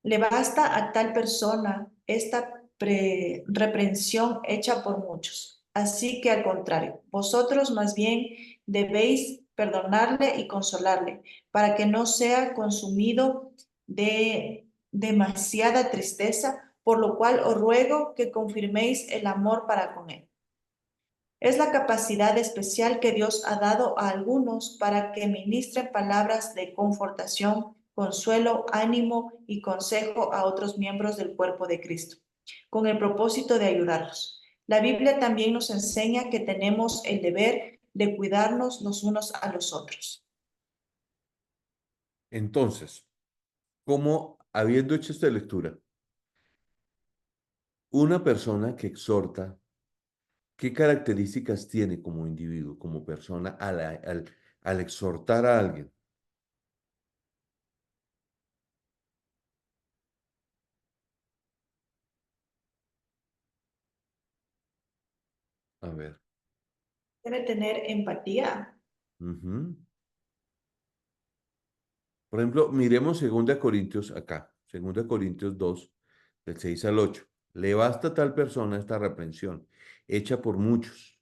C: Le basta a tal persona esta reprensión hecha por muchos. Así que al contrario, vosotros más bien debéis perdonarle y consolarle, para que no sea consumido de demasiada tristeza, por lo cual os ruego que confirméis el amor para con él. Es la capacidad especial que Dios ha dado a algunos para que ministren palabras de confortación, consuelo, ánimo y consejo a otros miembros del cuerpo de Cristo, con el propósito de ayudarlos. La Biblia también nos enseña que tenemos el deber de cuidarnos los unos a los otros.
A: Entonces, como habiendo hecho esta lectura, una persona que exhorta, ¿qué características tiene como individuo, como persona al exhortar a alguien? A ver.
C: Debe tener empatía.
A: Ujú. Por ejemplo, miremos 2 Corintios acá, 2 Corintios 2, del 6 al 8. Le basta a tal persona esta reprensión, hecha por muchos.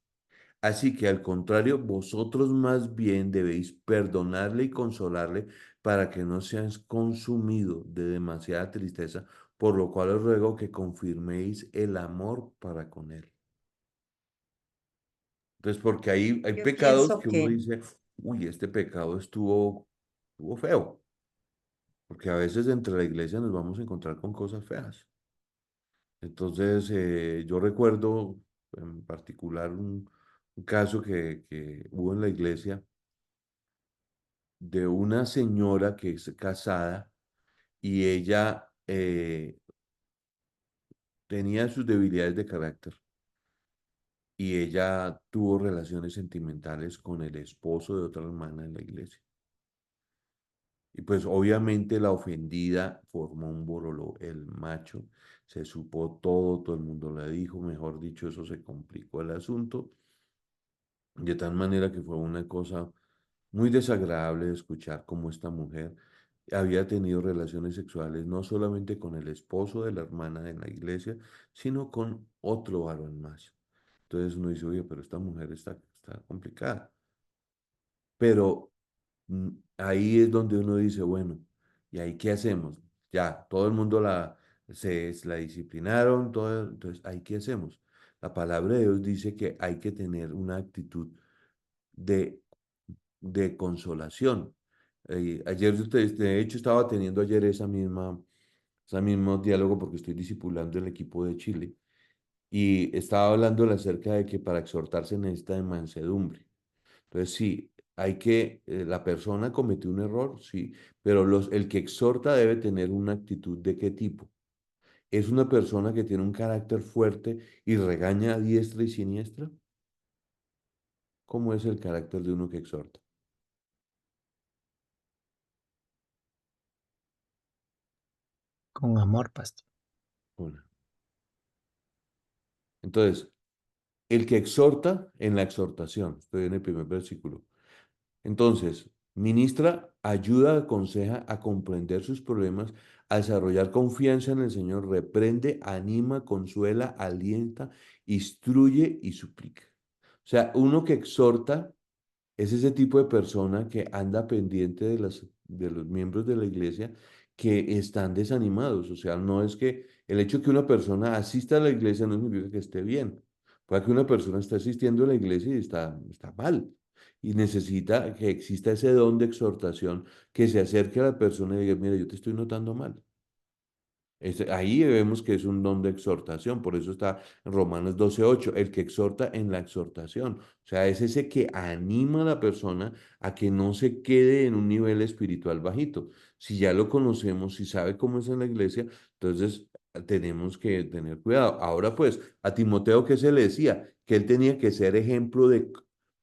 A: Así que al contrario, vosotros más bien debéis perdonarle y consolarle para que no seas consumido de demasiada tristeza, por lo cual os ruego que confirméis el amor para con él. Entonces, porque hay
B: Yo
A: pecados
B: pienso
A: que uno
B: que,
A: dice, uy, este pecado estuvo feo. Porque a veces entre la iglesia nos vamos a encontrar con cosas feas. Entonces, yo recuerdo en particular un caso que hubo en la iglesia de una señora que es casada y ella tenía sus debilidades de carácter y ella tuvo relaciones sentimentales con el esposo de otra hermana en la iglesia. Y pues obviamente la ofendida formó un boroló, el macho, se supo todo, todo el mundo le dijo, mejor dicho, eso se complicó el asunto, de tal manera que fue una cosa muy desagradable de escuchar cómo esta mujer había tenido relaciones sexuales no solamente con el esposo de la hermana de la iglesia, sino con otro varón más. Entonces uno dice, oye, pero esta mujer está complicada. Pero ahí es donde uno dice, bueno, ¿y ahí qué hacemos? Ya, todo el mundo la disciplinaron, todo, entonces, ¿ahí qué hacemos? La palabra de Dios dice que hay que tener una actitud de, de consolación. Ayer, de hecho, estaba teniendo ayer ese mismo diálogo porque estoy discipulando el equipo de Chile y estaba hablando acerca de que para exhortarse necesita de mansedumbre. Entonces, sí, la persona cometió un error, sí, pero el que exhorta debe tener una actitud de qué tipo. ¿Es una persona que tiene un carácter fuerte y regaña a diestra y siniestra? ¿Cómo es el carácter de uno que exhorta?
D: Con amor, pastor.
A: Una. Entonces, el que exhorta en la exhortación, estoy en el primer versículo. Entonces, ministra, ayuda, aconseja a comprender sus problemas, a desarrollar confianza en el Señor, reprende, anima, consuela, alienta, instruye y suplica. O sea, uno que exhorta es ese tipo de persona que anda pendiente de los miembros de la iglesia que están desanimados. O sea, no es que el hecho de que una persona asista a la iglesia no significa que esté bien. Puede que una persona esté asistiendo a la iglesia y está mal. Y necesita que exista ese don de exhortación, que se acerque a la persona y diga, mira, yo te estoy notando mal. Ahí vemos que es un don de exhortación, por eso está en Romanos 12:8, el que exhorta en la exhortación. O sea, es ese que anima a la persona a que no se quede en un nivel espiritual bajito. Si ya lo conocemos, si sabe cómo es en la iglesia, entonces tenemos que tener cuidado. Ahora pues, a Timoteo, ¿qué se le decía? Que él tenía que ser ejemplo de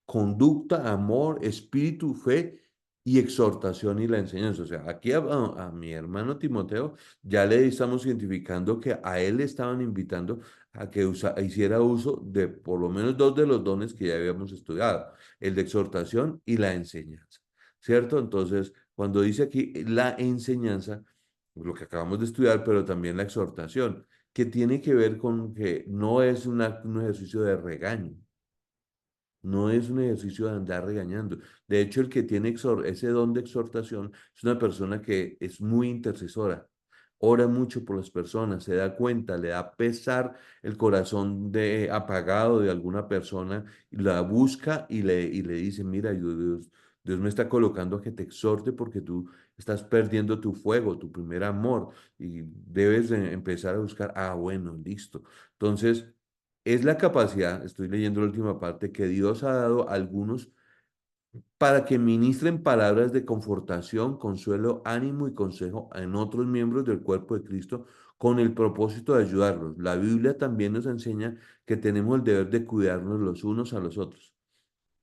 A: conducta, amor, espíritu, fe y exhortación y la enseñanza. O sea, aquí a mi hermano Timoteo ya le estamos identificando que a él le estaban invitando a que hiciera uso de por lo menos dos de los dones que ya habíamos estudiado, el de exhortación y la enseñanza, ¿cierto? Entonces, cuando dice aquí la enseñanza, lo que acabamos de estudiar, pero también la exhortación, que tiene que ver con que no es un ejercicio de regaño, no es un ejercicio de andar regañando. De hecho, el que tiene ese don de exhortación es una persona que es muy intercesora. Ora mucho por las personas, se da cuenta, le da pesar el corazón de apagado de alguna persona, y la busca y le dice, mira, Dios me está colocando a que te exhorte porque tú estás perdiendo tu fuego, tu primer amor, y debes de empezar a buscar, bueno, listo. Entonces, es la capacidad, estoy leyendo la última parte, que Dios ha dado a algunos para que ministren palabras de confortación, consuelo, ánimo y consejo en otros miembros del cuerpo de Cristo con el propósito de ayudarlos. La Biblia también nos enseña que tenemos el deber de cuidarnos los unos a los otros.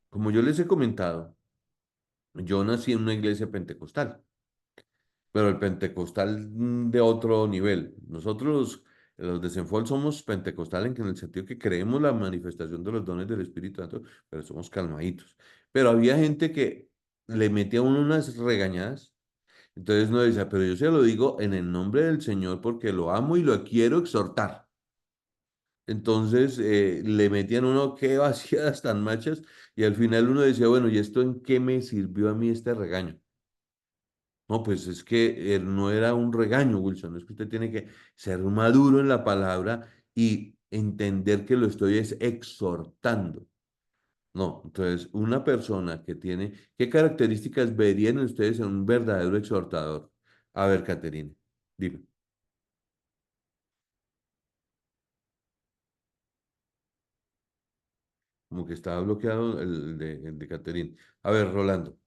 A: Como yo les he comentado, yo nací en una iglesia pentecostal, pero el pentecostal de otro nivel. Nosotros, los de Senfol, somos pentecostal en el sentido que creemos la manifestación de los dones del Espíritu Santo, pero somos calmaditos. Pero había gente que le metía a uno unas regañadas. Entonces no decía, pero yo se lo digo en el nombre del Señor porque lo amo y lo quiero exhortar. Entonces le metían uno qué vaciadas tan machas y al final uno decía, bueno, ¿y esto en qué me sirvió a mí este regaño? No, pues es que no era un regaño, Wilson, es que usted tiene que ser maduro en la palabra y entender que lo estoy es exhortando. No, entonces una persona que tiene, ¿qué características verían ustedes en un verdadero exhortador? A ver, Caterina, dime, como que estaba bloqueado el de Caterina. A ver, Rolando,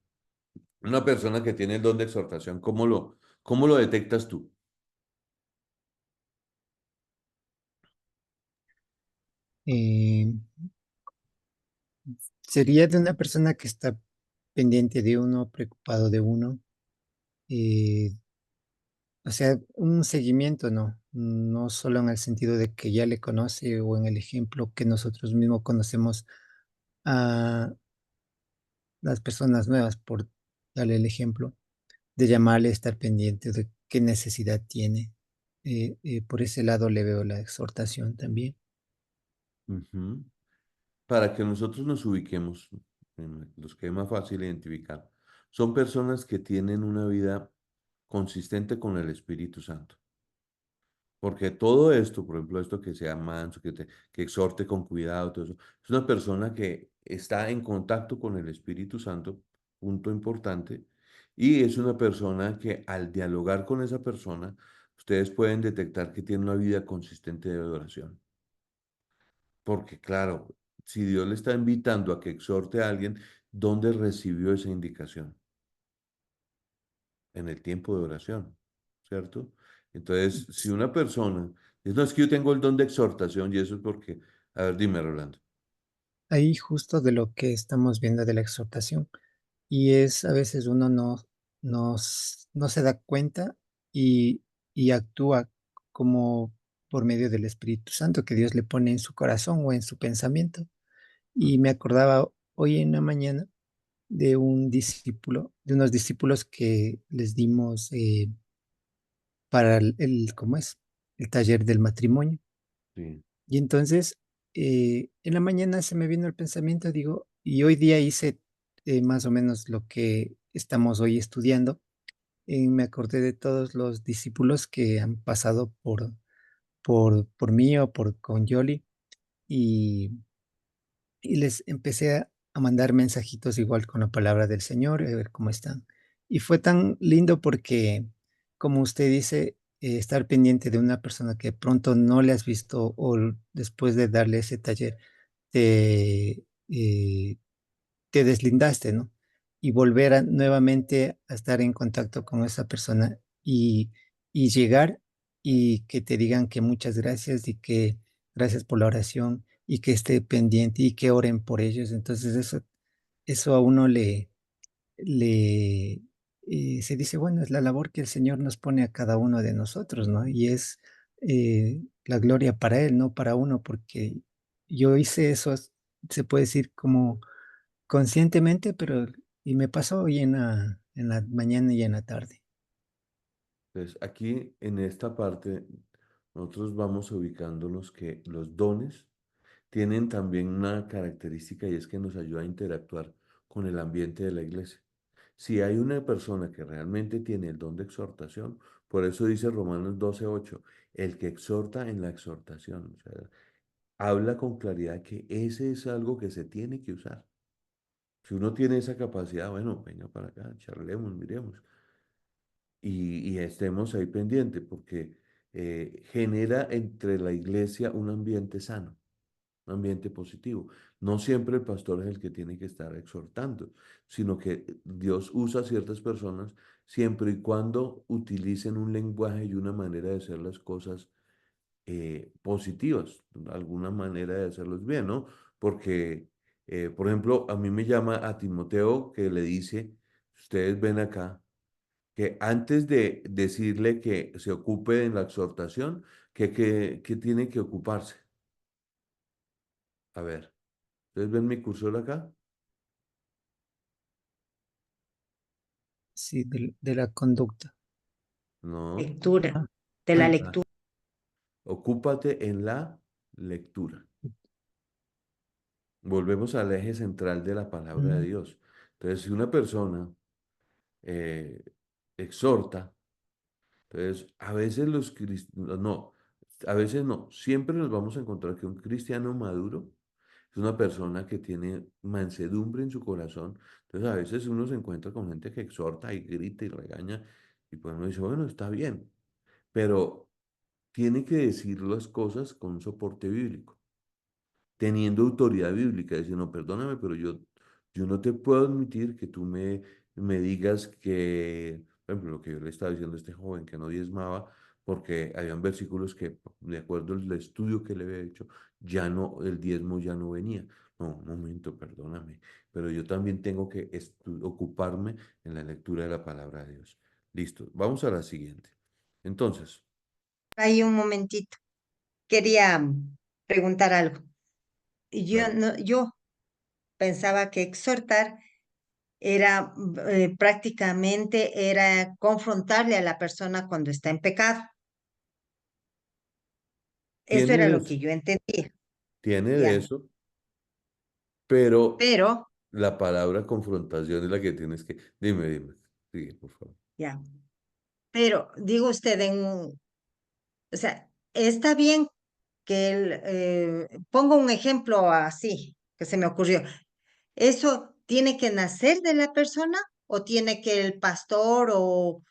A: una persona que tiene el don de exhortación, ¿cómo lo detectas tú?
D: Eh, Sería de una persona que está pendiente de uno, preocupado de uno. eh, o sea, un seguimiento, ¿no? No solo en el sentido de que ya le conoce o en el ejemplo que nosotros mismos conocemos a las personas nuevas, por darle el ejemplo, de llamarle, estar pendiente de qué necesidad tiene. Por ese lado le veo la exhortación también.
A: Ujú. Para que nosotros nos ubiquemos, los que es más fácil identificar, son personas que tienen una vida consistente con el Espíritu Santo. Porque todo esto, por ejemplo, esto que sea manso, que exhorte con cuidado, todo eso, es una persona que está en contacto con el Espíritu Santo, punto importante, y es una persona que al dialogar con esa persona, ustedes pueden detectar que tiene una vida consistente de adoración. Porque claro, si Dios le está invitando a que exhorte a alguien, ¿dónde recibió esa indicación? En el tiempo de oración, ¿cierto? Entonces, si una persona dice, no, es que yo tengo el don de exhortación y eso es porque, a ver, dime, Rolando.
D: Ahí justo de lo que estamos viendo de la exhortación. Y es a veces uno no se da cuenta y, y actúa como por medio del Espíritu Santo que Dios le pone en su corazón o en su pensamiento. Y me acordaba hoy en la mañana de un discípulo, de unos discípulos que les dimos para ¿cómo es? El taller del matrimonio.
A: Sí.
D: Y entonces, en la mañana se me vino el pensamiento, digo, y hoy día hice más o menos lo que estamos hoy estudiando. Me acordé de todos los discípulos que han pasado por mí o con Yoli y, y les empecé a mandar mensajitos igual con la palabra del Señor, a ver cómo están. Y fue tan lindo porque, como usted dice, estar pendiente de una persona que pronto no le has visto o después de darle ese taller, te, eh, te deslindaste, ¿no? Y volver nuevamente a estar en contacto con esa persona y llegar y que te digan que muchas gracias y que gracias por la oración y que esté pendiente y que oren por ellos. Entonces eso a uno se dice, bueno, es la labor que el Señor nos pone a cada uno de nosotros, ¿no? Y es la gloria para Él, no para uno, porque yo hice eso, se puede decir como conscientemente, pero y me pasó hoy en la mañana y en la tarde.
A: Entonces, aquí en esta parte, nosotros vamos ubicándonos que los dones tienen también una característica y es que nos ayuda a interactuar con el ambiente de la iglesia. Si hay una persona que realmente tiene el don de exhortación, por eso dice Romanos 12:8, el que exhorta en la exhortación, o sea, habla con claridad que ese es algo que se tiene que usar. Si uno tiene esa capacidad, bueno, venga para acá, charlemos, miremos y estemos ahí pendientes, porque genera entre la iglesia un ambiente sano, un ambiente positivo. No siempre el pastor es el que tiene que estar exhortando, sino que Dios usa a ciertas personas siempre y cuando utilicen un lenguaje y una manera de hacer las cosas positivas, alguna manera de hacerlos bien, ¿no? Porque, por ejemplo, a mí me llama a Timoteo que le dice, ustedes ven acá, que antes de decirle que se ocupe en la exhortación, que tiene que ocuparse. A ver, ¿ustedes ven mi cursor acá?
D: Sí, de la conducta.
A: No.
B: Lectura,
D: Ah,
B: de la
D: ah,
A: Ah,
B: lectura.
A: ocúpate en la lectura. Volvemos al eje central de la palabra de
D: mm,
A: Dios. Entonces, si una persona eh, exhorta, entonces a veces los cristianos, no, a veces no, siempre nos vamos a encontrar que un cristiano maduro es una persona que tiene mansedumbre en su corazón. Entonces a veces uno se encuentra con gente que exhorta y grita y regaña y pues uno dice, bueno, está bien, pero tiene que decir las cosas con un soporte bíblico, teniendo autoridad bíblica, decir, no, perdóname, pero yo no te puedo admitir que tú me digas que, por ejemplo, lo que yo le estaba diciendo a este joven que no diezmaba, porque habían versículos que, de acuerdo al estudio que le había hecho, ya no, el diezmo ya no venía. No, un momento, perdóname, pero yo también tengo que ocuparme en la lectura de la palabra de Dios. Listo, vamos a la siguiente. Entonces,
B: Ahí un momentito. Quería preguntar algo. Yo,
A: claro,
B: no, yo pensaba que exhortar era prácticamente era confrontarle a la persona cuando está en pecado. Eso
A: tiene
B: era
A: de
B: lo
A: eso,
B: que yo entendía,
A: tiene de
B: ya.
A: eso, pero
B: Pero,
A: la palabra confrontación es la que tienes que... Dime, sigue, por favor.
B: ya. Pero, digo usted, o sea, está bien que pongo un ejemplo así, que se me ocurrió. ¿Eso tiene que nacer de la persona o tiene que el pastor o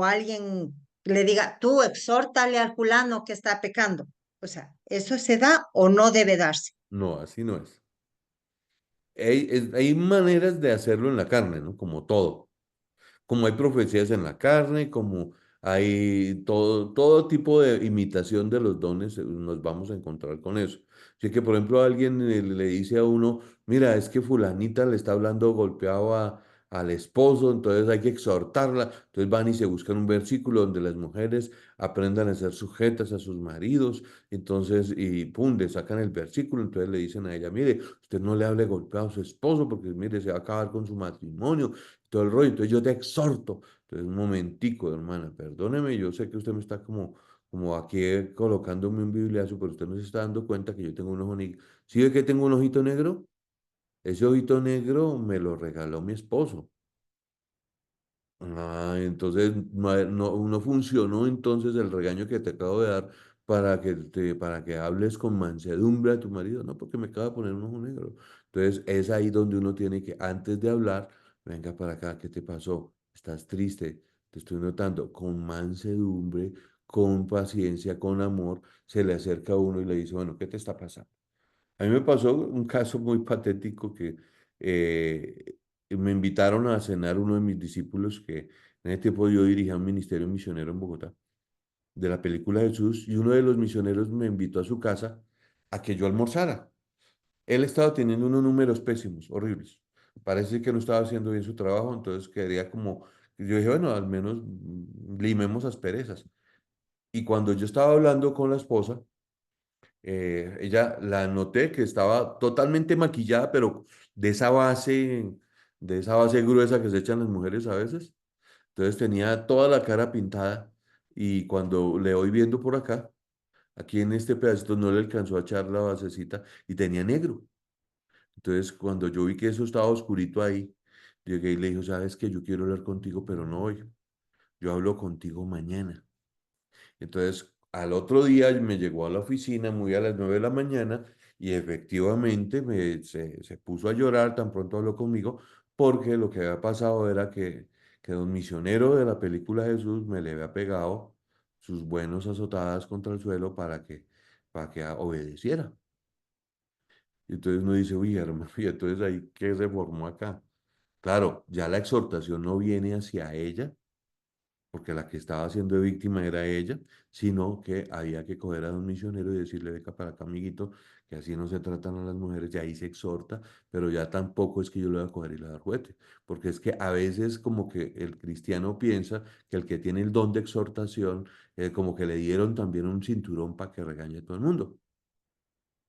B: alguien le diga, tú exhórtale al fulano que está pecando? O sea, ¿eso se da o no debe darse?
A: No, así no es. Hay maneras de hacerlo en la carne, ¿no? Como todo. Como hay profecías en la carne, como hay todo tipo de imitación de los dones, nos vamos a encontrar con eso. Así que, por ejemplo, alguien le dice a uno, mira, es que fulanita le está hablando golpeado al esposo, entonces hay que exhortarla. Entonces van y se buscan un versículo donde las mujeres aprendan a ser sujetas a sus maridos, entonces, y pum, le sacan el versículo, entonces le dicen a ella, mire, usted no le hable golpeado a su esposo porque, mire, se va a acabar con su matrimonio todo el rollo. Entonces yo te exhorto. Entonces, un momentico, hermana, perdóneme, yo sé que usted me está como aquí colocándome un bibliazo, pero usted no se está dando cuenta que yo tengo un ojo negro. ¿Sí ve que tengo un ojito negro? Ese ojito negro me lo regaló mi esposo. Ah, entonces no funcionó entonces el regaño que te acabo de dar para que hables con mansedumbre a tu marido, no, porque me acaba de poner un ojo negro. Entonces es ahí donde uno tiene que, antes de hablar, venga para acá, ¿qué te pasó? ¿Estás triste? Te estoy notando, con mansedumbre, con paciencia, con amor, se le acerca a uno y le dice, bueno, ¿qué te está pasando? A mí me pasó un caso muy patético que me invitaron a cenar uno de mis discípulos que en ese tiempo yo dirigía un ministerio misionero en Bogotá, de la película Jesús, y uno de los misioneros me invitó a su casa a que yo almorzara. Él estaba teniendo unos números pésimos, horribles. parece que no estaba haciendo bien su trabajo, entonces quería como, yo dije, bueno, al menos limemos asperezas. Y cuando yo estaba hablando con la esposa, ella la noté que estaba totalmente maquillada, pero de esa base, de esa base gruesa que se echan las mujeres a veces. Entonces tenía toda la cara pintada y cuando le voy viendo por acá, aquí en este pedacito no le alcanzó a echar la basecita y tenía negro. Entonces cuando yo vi que eso estaba oscurito ahí, llegué y le dije, sabes que yo quiero hablar contigo, pero no hoy. Yo hablo contigo mañana. Entonces, al otro día me llegó a la oficina muy a las 9 de la mañana y efectivamente se puso a llorar tan pronto habló conmigo porque lo que había pasado era que don misionero de la película Jesús me le había pegado sus buenos azotadas contra el suelo para que obedeciera. Y entonces uno dice, uy, hermano, y entonces ahí, ¿qué se formó acá? Claro, ya la exhortación no viene hacia ella, porque la que estaba siendo víctima era ella, sino que había que coger a un misionero y decirle, venga para acá, amiguito, que así no se tratan a las mujeres, y ahí se exhorta, pero ya tampoco es que yo le voy a coger y le voy a dar juguete, porque es que a veces como que el cristiano piensa que el que tiene el don de exhortación, como que le dieron también un cinturón para que regañe a todo el mundo.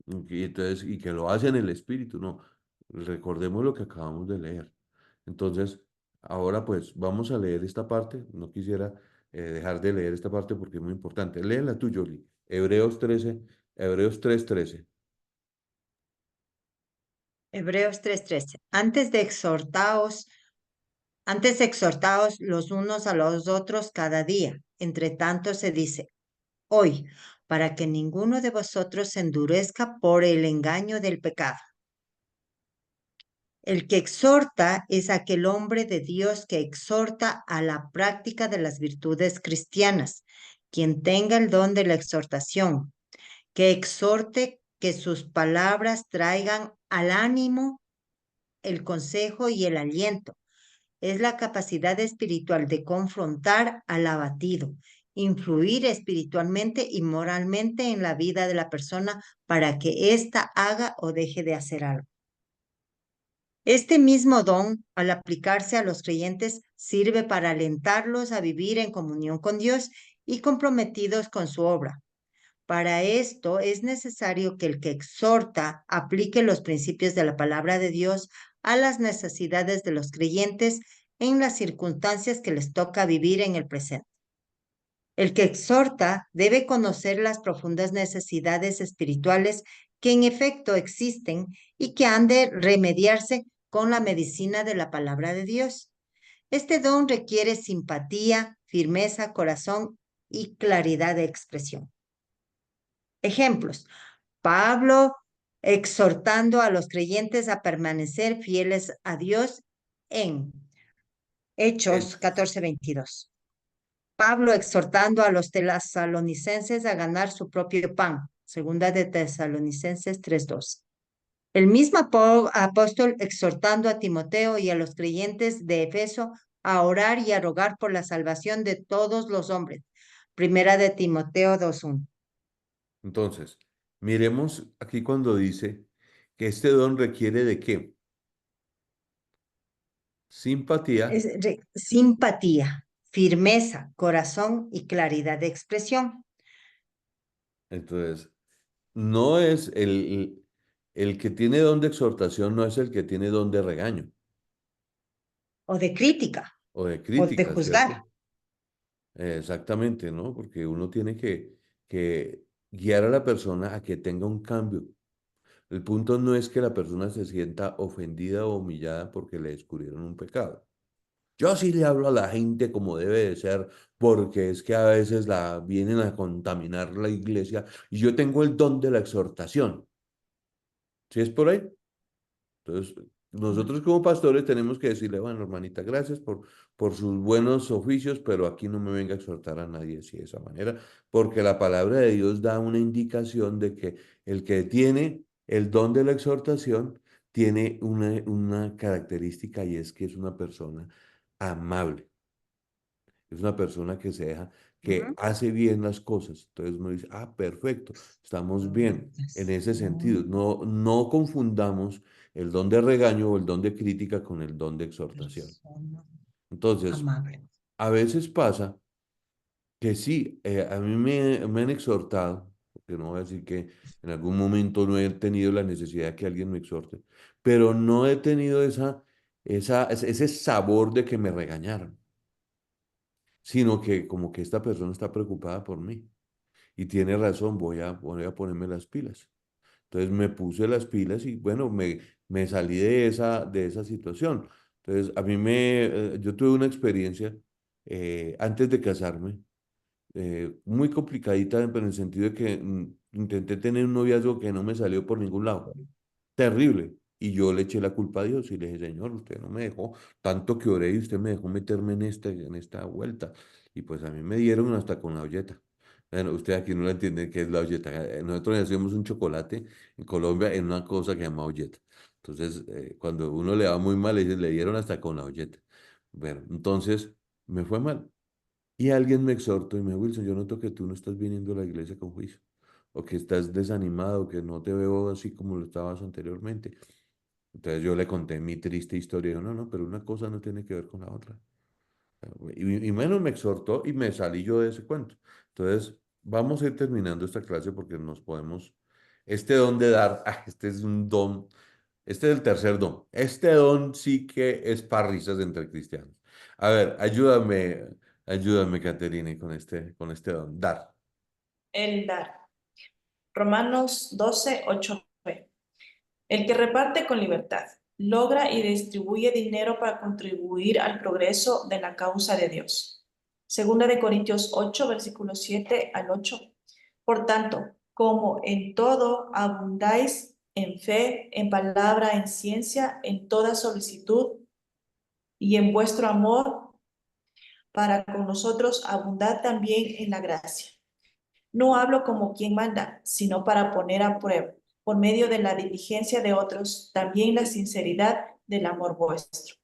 A: Y entonces, y que lo hace en el espíritu, no. Recordemos lo que acabamos de leer. Entonces, ahora pues vamos a leer esta parte. No quisiera dejar de leer esta parte porque es muy importante. Léela tú, Yoli. Hebreos 13, Hebreos 3:13.
B: Hebreos 3:13. Antes exhortaos los unos a los otros cada día. Entre tanto se dice, hoy, para que ninguno de vosotros se endurezca por el engaño del pecado. El que exhorta es aquel hombre de Dios que exhorta a la práctica de las virtudes cristianas, quien tenga el don de la exhortación, que exhorte que sus palabras traigan al ánimo el consejo y el aliento. Es la capacidad espiritual de confrontar al abatido, influir espiritualmente y moralmente en la vida de la persona para que ésta haga o deje de hacer algo. Este mismo don, al aplicarse a los creyentes, sirve para alentarlos a vivir en comunión con Dios y comprometidos con su obra. Para esto es necesario que el que exhorta aplique los principios de la palabra de Dios a las necesidades de los creyentes en las circunstancias que les toca vivir en el presente. El que exhorta debe conocer las profundas necesidades espirituales que en efecto existen y que han de remediarse con la medicina de la palabra de Dios. Este don requiere simpatía, firmeza, corazón y claridad de expresión. Ejemplos. Pablo exhortando a los creyentes a permanecer fieles a Dios en Hechos
A: Hechos.
B: 14:22. Pablo exhortando a los tesalonicenses a ganar su propio pan. Segunda de Tesalonicenses 3:2. El mismo apóstol exhortando a Timoteo y a los creyentes de Efeso a orar y a rogar por la salvación de todos los hombres. Primera de Timoteo 2:1.
A: Entonces, miremos aquí cuando dice que este don requiere de qué? Simpatía.
B: Simpatía, firmeza, corazón y claridad de expresión
A: Entonces, no es el que tiene don de exhortación, no es el que tiene don de regaño
B: o de crítica
A: o de
B: o de
A: crítica,
B: juzgar.
A: ¿cierto? Exactamente, ¿no? Porque uno tiene que guiar a la persona a que tenga un cambio. El punto no es que la persona se sienta ofendida o humillada porque le descubrieron un pecado. Yo sí le hablo a la gente como debe de ser, porque es que a veces la vienen a contaminar la iglesia y yo tengo el don de la exhortación. ¿Sí es por ahí? Entonces, nosotros como pastores tenemos que decirle, bueno, hermanita, gracias por sus buenos oficios, pero aquí no me venga a exhortar a nadie así de esa manera, porque la palabra de Dios da una indicación de que el que tiene el don de la exhortación tiene una característica y es que es una persona amable, es una persona que se deja, que
B: Ujú.
A: hace bien las cosas. Entonces uno dice, ah, perfecto, estamos bien en ese sentido. No confundamos el don de regaño o el don de crítica con el don de exhortación.
B: Persona
A: Entonces,
B: amable.
A: a veces pasa que sí, a mí me han exhortado, porque no voy a decir que en algún momento no he tenido la necesidad de que alguien me exhorte, pero no he tenido ese sabor de que me regañaron, sino que como que esta persona está preocupada por mí y tiene razón, voy a ponerme las pilas. Entonces me puse las pilas y bueno, me salí de esa situación. Entonces yo tuve una experiencia antes de casarme muy complicadita, pero en el sentido de que intenté tener un noviazgo que no me salió por ningún lado. Terrible. Y yo le eché la culpa a Dios y le dije, Señor, usted no me dejó, tanto que oré y usted me dejó meterme en esta vuelta. Y pues a mí me dieron hasta con la olleta. Bueno, usted aquí no la entiende qué es la olleta. Nosotros hacemos un chocolate en Colombia en una cosa que se llama olleta. Entonces, cuando uno le va muy mal, le dieron hasta con la olleta. Bueno, entonces me fue mal. Y alguien me exhortó y me dijo, Wilson, yo noto que tú no estás viniendo a la iglesia con juicio, o que estás desanimado, que no te veo así como lo estabas anteriormente. Entonces yo le conté mi triste historia y dijo, no, no, pero una cosa no tiene que ver con la otra. Y menos me exhortó y me salí yo de ese cuento. Entonces, vamos a ir terminando esta clase porque nos podemos, este don de dar, este es un don, este es el tercer don. Este don sí que es para risas entre cristianos. A ver, ayúdame, Caterine, con este don, dar.
C: El dar. Romanos 12:8b. El que reparte con libertad, logra y distribuye dinero para contribuir al progreso de la causa de Dios. Segunda de Corintios 8, versículos 7 al 8. Por tanto, como en todo abundáis en fe, en palabra, en ciencia, en toda solicitud y en vuestro amor para con nosotros, abundad también en la gracia. No hablo como quien manda, sino para poner a prueba, por medio de la diligencia de otros, también la sinceridad del amor vuestro.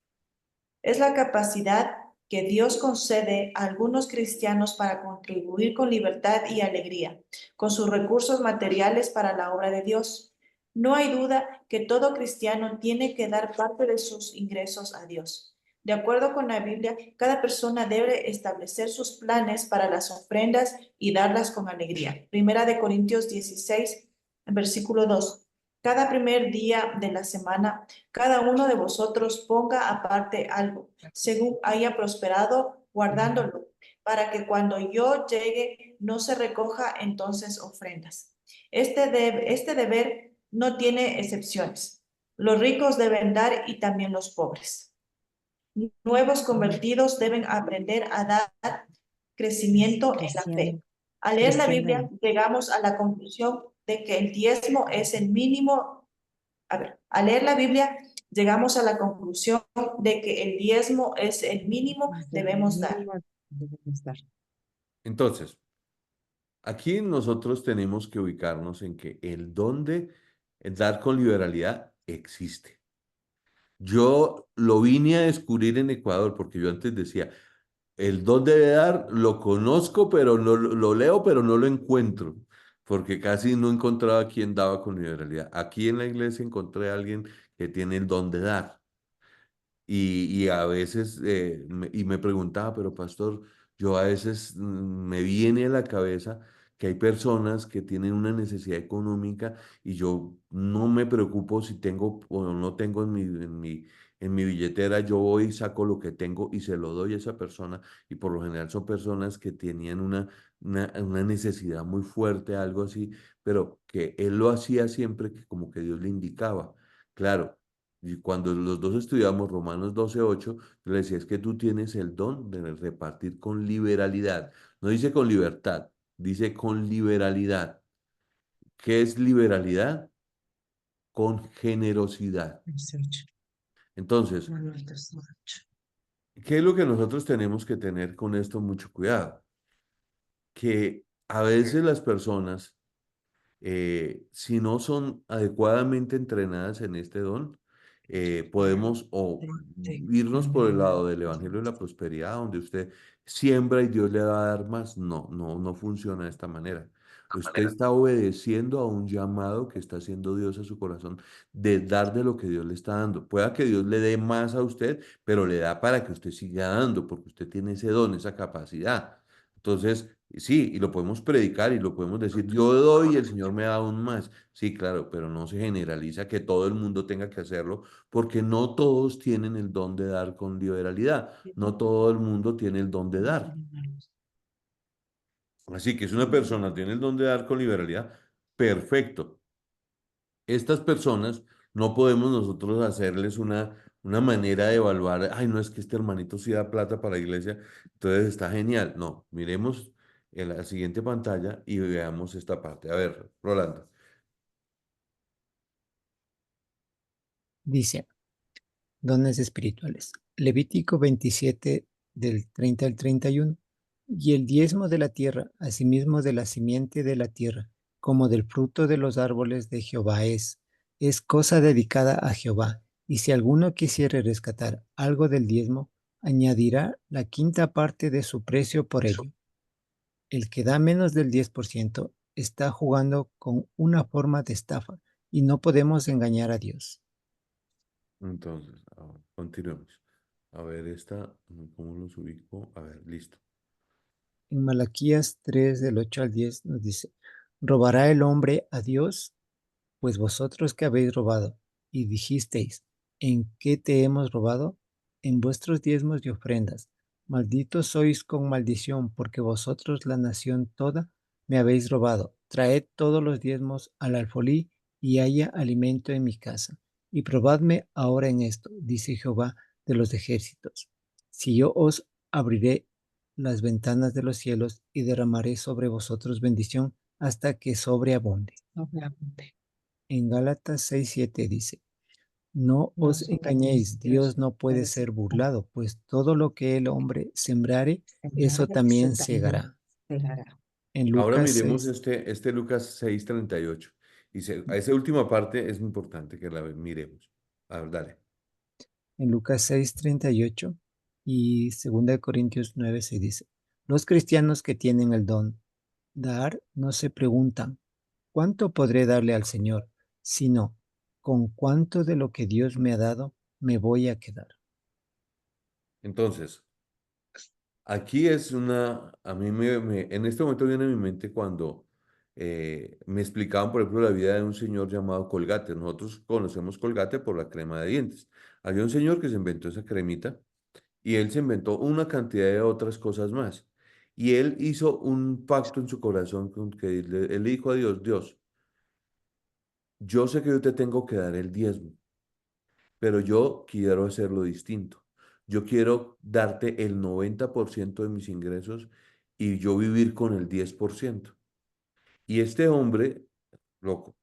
C: Es la capacidad que Dios concede a algunos cristianos para contribuir con libertad y alegría, con sus recursos materiales para la obra de Dios. No hay duda que todo cristiano tiene que dar parte de sus ingresos a Dios. De acuerdo con la Biblia, cada persona debe establecer sus planes para las ofrendas y darlas con alegría. Primera de Corintios 16, versículo 2. Cada primer día de la semana, cada uno de vosotros ponga aparte algo, según haya prosperado, guardándolo, para que cuando yo llegue no se recoja entonces ofrendas. Este deber no tiene excepciones. Los ricos deben dar y también los pobres. Nuevos convertidos deben aprender a dar crecimiento en la fe. Al leer la Biblia, llegamos a la conclusión de que el diezmo es el mínimo. Al leer la Biblia, llegamos a la conclusión de que el diezmo es el mínimo debemos dar.
A: Entonces, aquí nosotros tenemos que ubicarnos en que el don de dar con liberalidad existe. Yo lo vine a descubrir en Ecuador porque yo antes decía, el don de dar lo conozco, pero no lo leo, pero no lo encuentro, porque casi no encontraba quien daba con liberalidad. Aquí en la iglesia encontré a alguien que tiene el don de dar. Y a veces, y me preguntaba, pero pastor, yo a veces me viene a la cabeza que hay personas que tienen una necesidad económica y yo no me preocupo si tengo o no tengo en mi billetera, yo voy y saco lo que tengo y se lo doy a esa persona y por lo general son personas que tenían una necesidad muy fuerte, algo así, pero que él lo hacía siempre que como que Dios le indicaba. Claro. Y cuando los dos estudiamos Romanos 12:8, yo le decía, es que tú tienes el don de repartir con liberalidad. No dice con libertad, dice con liberalidad. ¿Qué es liberalidad? Con generosidad. Entonces, ¿qué es lo que nosotros tenemos que tener con esto mucho cuidado? Que a veces las personas, si no son adecuadamente entrenadas en este don, podemos o irnos por el lado del Evangelio de la Prosperidad, donde usted siembra y Dios le va a dar más. No, no, no funciona de esta manera. Usted está obedeciendo a un llamado que está haciendo Dios a su corazón de dar de lo que Dios le está dando. Pueda que Dios le dé más a usted, pero le da para que usted siga dando, porque usted tiene ese don, esa capacidad. Entonces, sí, y lo podemos predicar y lo podemos decir, yo doy y el Señor me da aún más. Sí, claro, pero no se generaliza que todo el mundo tenga que hacerlo, porque no todos tienen el don de dar con liberalidad, no todo el mundo tiene el don de dar. Así que si una persona tiene el don de dar con liberalidad, perfecto. Estas personas no podemos nosotros hacerles una manera de evaluar, ay, no es que este hermanito sí da plata para la iglesia, entonces está genial. No, miremos en la siguiente pantalla y veamos esta parte. A ver, Rolando.
D: Dice, dones espirituales. Levítico 27 del 30 al 31. Y el diezmo de la tierra, asimismo de la simiente de la tierra, como del fruto de los árboles de Jehová es cosa dedicada a Jehová. Y si alguno quisiere rescatar algo del diezmo, añadirá la quinta parte de su precio por ello. El que da menos del 10% está jugando con una forma de estafa y no podemos engañar a Dios.
A: Entonces, ahora, continuemos. A ver, esta, ¿cómo los ubico? A ver, listo.
D: En Malaquías 3 del 8 al 10 nos dice, ¿robará el hombre a Dios? Pues vosotros que habéis robado, y dijisteis, ¿en qué te hemos robado? En vuestros diezmos y ofrendas. Malditos sois con maldición, porque vosotros la nación toda me habéis robado. Traed todos los diezmos al alfolí, y haya alimento en mi casa. Y probadme ahora en esto, dice Jehová de los ejércitos, si yo os abriré las ventanas de los cielos y derramaré sobre vosotros bendición hasta que sobreabunde. En Gálatas 6:7 dice, no os engañéis, Dios no puede ser burlado, pues todo lo que el hombre sembrare, eso también segará. En
A: Ahora
D: Lucas
A: miremos
D: 6,
A: este Lucas 6:38. Y a esa última parte es importante que la miremos. A ver, dale.
D: en Lucas 6:38 y 2 de Corintios 9 se dice, los cristianos que tienen el don dar no se preguntan, ¿cuánto podré darle al Señor? Sino, ¿con cuánto de lo que Dios me ha dado me voy a quedar?
A: Entonces, aquí es a mí en este momento viene a mi mente cuando me explicaban, por ejemplo, la vida de un señor llamado Colgate. Nosotros conocemos Colgate por la crema de dientes. Había un señor que se inventó esa cremita y él se inventó una cantidad de otras cosas más. Y él hizo un pacto en su corazón con que él le dijo a Dios, Dios, yo sé que yo te tengo que dar el diezmo, pero yo quiero hacerlo distinto. Yo quiero darte el 90% de mis ingresos y yo vivir con el 10%. Y este hombre, loco,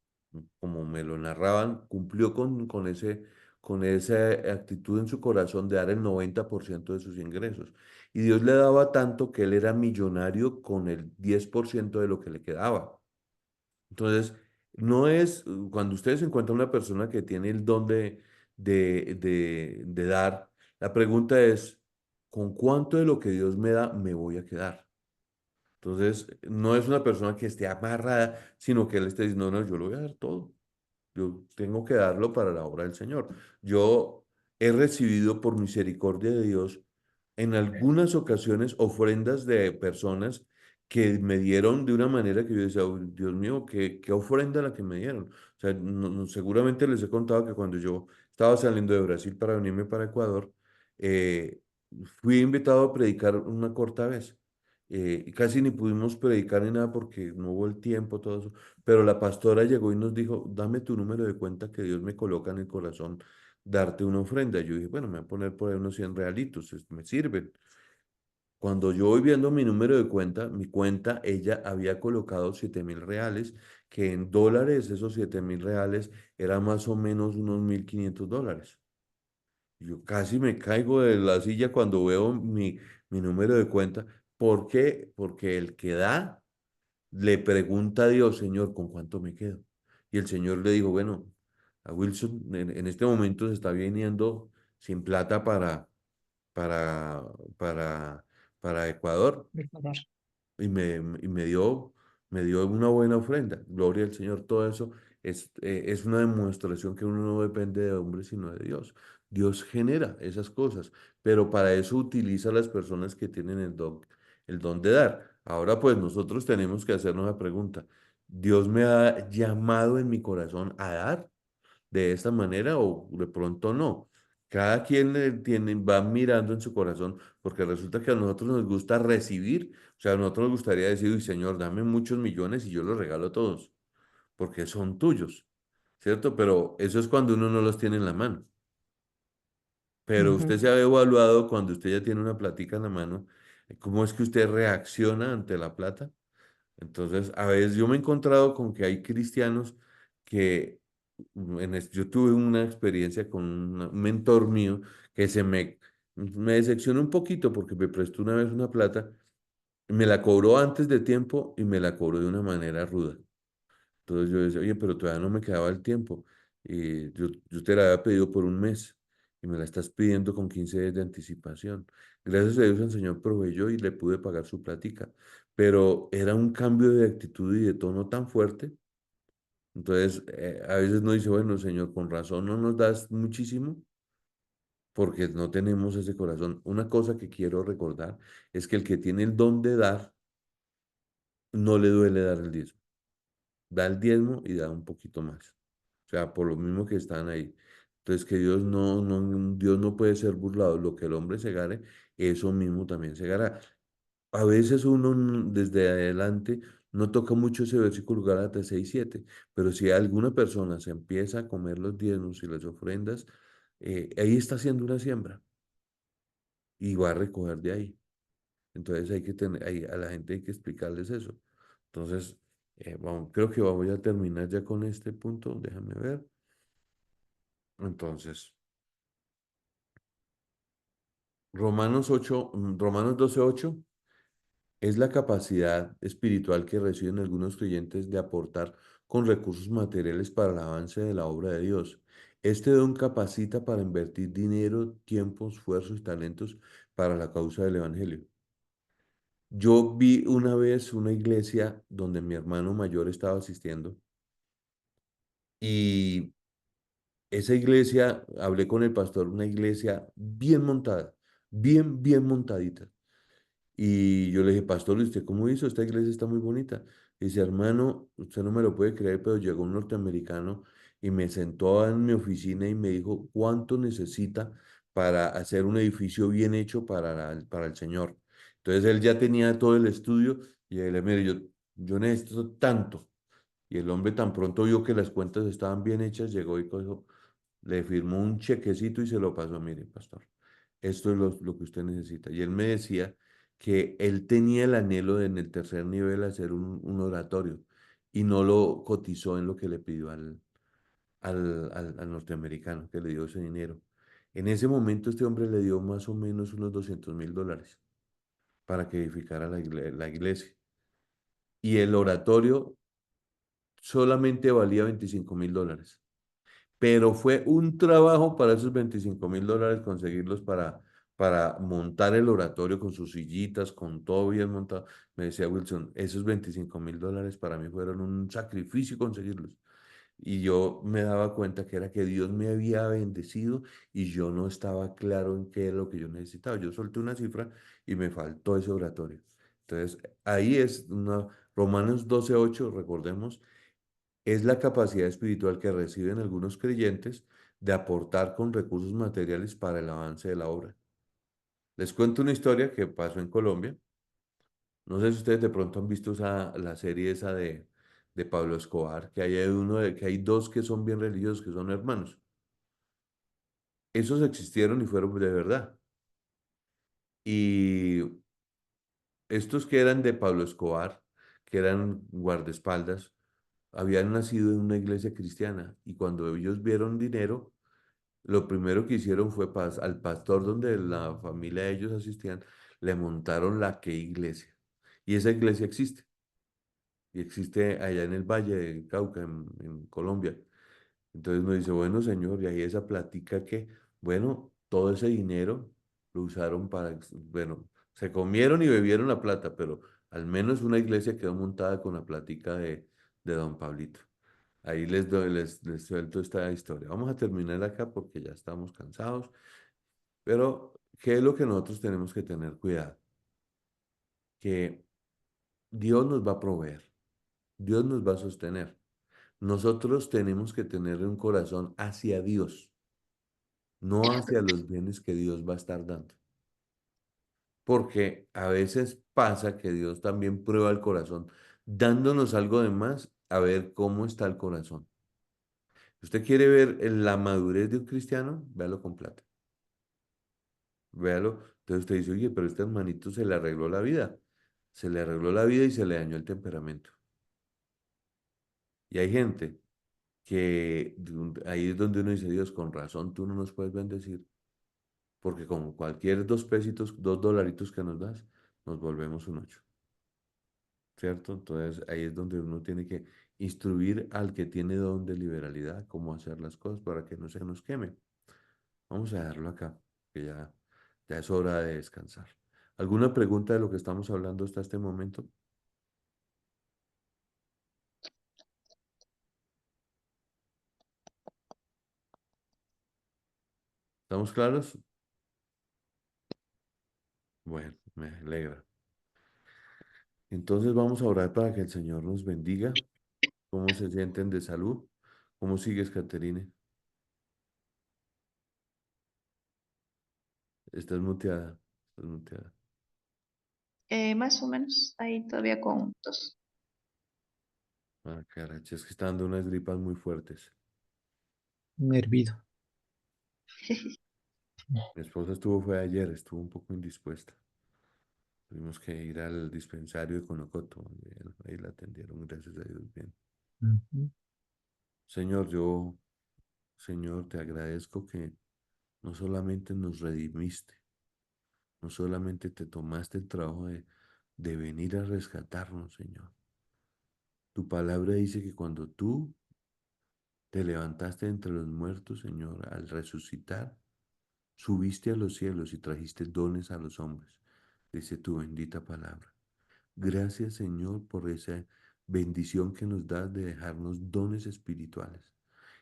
A: como me lo narraban, cumplió con esa actitud en su corazón de dar el 90% de sus ingresos. Y Dios le daba tanto que él era millonario con el 10% de lo que le quedaba. Entonces, no es, cuando ustedes encuentran una persona que tiene el don de dar, la pregunta es, ¿con cuánto de lo que Dios me da me voy a quedar? Entonces, no es una persona que esté amarrada, sino que él esté diciendo, no, yo lo voy a dar todo. Yo tengo que darlo para la obra del Señor. Yo he recibido por misericordia de Dios en algunas ocasiones ofrendas de personas que me dieron de una manera que yo decía, "Uy, Dios mío, qué ofrenda la que me dieron". O sea, seguramente les he contado que cuando yo estaba saliendo de Brasil para venirme para Ecuador, eh, fui invitado a predicar una corta vez. Y casi ni pudimos predicar ni nada porque no hubo el tiempo, todo eso. Pero la pastora llegó y nos dijo, dame tu número de cuenta que Dios me coloca en el corazón darte una ofrenda. Yo dije, bueno, me voy a poner por ahí unos 100 realitos, me sirven. Cuando yo voy viendo mi número de cuenta, mi cuenta, ella había colocado 7.000 reales, que en dólares esos 7.000 reales eran más o menos unos $1.500. Yo casi me caigo de la silla cuando veo mi número de cuenta. ¿Por qué? Porque el que da le pregunta a Dios, Señor, ¿con cuánto me quedo? Y el Señor le dijo, bueno, a Wilson en este momento se está viniendo sin plata para, para, para Ecuador y me dio me dio una buena ofrenda. Gloria al Señor. Todo eso es una demostración que uno no depende de hombres, sino de Dios. Dios genera esas cosas, pero para eso utiliza a las personas que tienen el don de dar. Ahora pues nosotros tenemos que hacernos la pregunta, ¿Dios me ha llamado en mi corazón a dar de esta manera o de pronto no? Cada quien va mirando en su corazón, porque resulta que a nosotros nos gusta recibir, o sea, a nosotros nos gustaría decir, uy, Señor, dame muchos millones y yo los regalo a todos, porque son tuyos, ¿cierto? Pero eso es cuando uno no los tiene en la mano. Pero usted
B: Ujú.
A: se ha evaluado cuando usted ya tiene una platica en la mano, ¿cómo es que usted reacciona ante la plata? Entonces, a veces yo me he encontrado con que hay cristianos que, yo tuve una experiencia con un mentor mío que me decepcionó un poquito porque me prestó una vez una plata, me la cobró antes de tiempo y me la cobró de una manera ruda. Entonces yo decía, oye, pero todavía no me quedaba el tiempo. Y yo te la había pedido por un mes y me la estás pidiendo con 15 días de anticipación. Gracias a Dios el Señor proveyó y le pude pagar su plática. Pero era un cambio de actitud y de tono tan fuerte. Entonces, a veces no dice, bueno, Señor, con razón no nos das muchísimo porque no tenemos ese corazón. Una cosa que quiero recordar es que el que tiene el don de dar, no le duele dar el diezmo. Da el diezmo y da un poquito más. O sea, por lo mismo que están ahí. Entonces, que Dios no puede ser burlado. Lo que el hombre se gane, eso mismo también se gana. A veces uno desde adelante no toca mucho ese versículo Gálatas 6:7, pero si alguna persona se empieza a comer los diezmos y las ofrendas, ahí está haciendo una siembra y va a recoger de ahí. Entonces hay que tener, a la gente hay que explicarles eso. Entonces, creo que vamos a terminar ya con este punto. Déjame ver. Entonces, Romanos 12:8 es la capacidad espiritual que reciben algunos creyentes de aportar con recursos materiales para el avance de la obra de Dios. Este don capacita para invertir dinero, tiempo, esfuerzos y talentos para la causa del Evangelio. Yo vi una vez una iglesia donde mi hermano mayor estaba asistiendo y esa iglesia, hablé con el pastor, una iglesia bien montada, bien montadita. Y yo le dije, pastor, ¿y usted cómo hizo? Esta iglesia está muy bonita. Dice, hermano, usted no me lo puede creer, pero llegó un norteamericano y me sentó en mi oficina y me dijo, ¿cuánto necesita para hacer un edificio bien hecho para el Señor? Entonces él ya tenía todo el estudio y él, mire, yo necesito tanto. Y el hombre tan pronto vio que las cuentas estaban bien hechas, llegó y le firmó un chequecito y se lo pasó, mire, pastor, esto es lo que usted necesita. Y él me decía que él tenía el anhelo de en el tercer nivel hacer un oratorio y no lo cotizó en lo que le pidió al norteamericano que le dio ese dinero. En ese momento este hombre le dio más o menos unos $200,000 para que edificara la iglesia. Y el oratorio solamente valía $25,000. Pero fue un trabajo para esos $25,000 conseguirlos para montar el oratorio con sus sillitas, con todo bien montado. Me decía Wilson, esos $25,000 para mí fueron un sacrificio conseguirlos. Y yo me daba cuenta que era que Dios me había bendecido y yo no estaba claro en qué es lo que yo necesitaba. Yo solté una cifra y me faltó ese oratorio. Entonces, ahí Romanos 12:8, recordemos, es la capacidad espiritual que reciben algunos creyentes de aportar con recursos materiales para el avance de la obra. Les cuento una historia que pasó en Colombia. No sé si ustedes de pronto han visto la serie esa de Pablo Escobar, que hay dos que son bien religiosos, que son hermanos. Esos existieron y fueron de verdad. Y estos que eran de Pablo Escobar, que eran guardaespaldas, habían nacido en una iglesia cristiana y cuando ellos vieron dinero, lo primero que hicieron fue al pastor donde la familia de ellos asistían, le montaron la que iglesia. Y esa iglesia existe. Y existe allá en el Valle del Cauca, en Colombia. Entonces nos dice, bueno, señor, y ahí esa platica que, bueno, todo ese dinero lo usaron bueno, se comieron y bebieron la plata, pero Al menos una iglesia quedó montada con la plática de don Pablito. Ahí les suelto esta historia. Vamos a terminar acá porque ya estamos cansados. Pero, ¿qué es lo que nosotros tenemos que tener cuidado? Que Dios nos va a proveer, Dios nos va a sostener. Nosotros tenemos que tener un corazón hacia Dios, no hacia los bienes que Dios va a estar dando. Porque a veces pasa que Dios también prueba el corazón, dándonos algo de más a ver cómo está el corazón. ¿Usted quiere ver la madurez de un cristiano? Véalo con plata. Véalo. Entonces usted dice, oye, pero este hermanito se le arregló la vida. Se le arregló la vida y se le dañó el temperamento. Y hay gente que ahí es donde uno dice, Dios, con razón tú no nos puedes bendecir, porque como cualquier 2 pesitos, 2 dolaritos que nos das, nos volvemos un 8, ¿cierto? Entonces ahí es donde uno tiene que instruir al que tiene don de liberalidad, cómo hacer las cosas para que no se nos queme. Vamos a dejarlo acá, que ya es hora de descansar. ¿Alguna pregunta de lo que estamos hablando hasta este momento? ¿Estamos claros? Bueno, me alegra. Entonces vamos a orar para que el Señor nos bendiga. ¿Cómo se sienten de salud? ¿Cómo sigues, Caterine? Estás muteada. Estás muteada.
C: Más o menos, ahí todavía con tos.
A: Ah, caray, es que está dando unas gripas muy fuertes.
D: Un hervido.
A: Mi esposa fue ayer, estuvo un poco indispuesta. Tuvimos que ir al dispensario de Conocoto, ahí la atendieron, gracias a Dios, bien.
D: Ujú.
A: Señor, Señor, te agradezco que no solamente nos redimiste, no solamente te tomaste el trabajo de venir a rescatarnos, Señor. Tu palabra dice que cuando tú te levantaste entre los muertos, Señor, al resucitar, subiste a los cielos y trajiste dones a los hombres. Dice tu bendita palabra. Gracias, Señor, por esa bendición que nos das de dejarnos dones espirituales.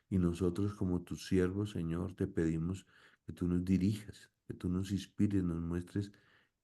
A: Y nosotros como tus siervos, Señor, te pedimos que tú nos dirijas, que tú nos inspires, nos muestres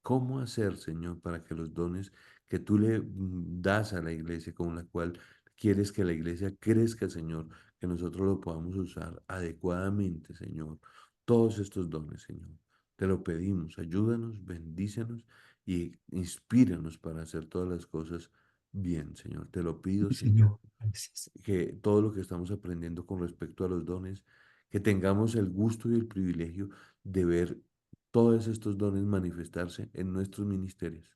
A: cómo hacer, Señor, para que los dones que tú le das a la iglesia, con la cual quieres que la iglesia crezca, Señor, que nosotros lo podamos usar adecuadamente, Señor. Todos estos dones, Señor. Te lo pedimos, ayúdanos, bendícenos y inspíranos para hacer todas las cosas bien, Señor. Te lo pido,
D: Sí, Señor.
A: Señor,
D: Gracias.
A: que todo lo que estamos aprendiendo con respecto a los dones, que tengamos el gusto y el privilegio de ver todos estos dones manifestarse en nuestros ministerios.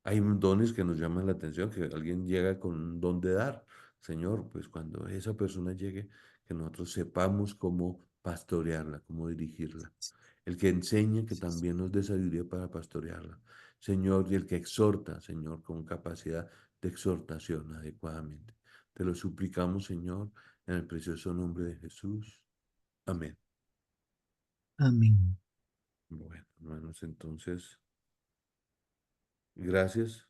A: Hay dones que nos llaman la atención, que alguien llega con un don de dar. Señor, pues cuando esa persona llegue, que nosotros sepamos cómo pastorearla, cómo dirigirla. El que enseña, que también nos dé sabiduría para pastorearla. Señor, y el que exhorta, Señor, con capacidad de exhortación adecuadamente. Te lo suplicamos, Señor, en el precioso nombre de Jesús. Amén.
D: Amén.
A: Bueno, hermanos, entonces, gracias.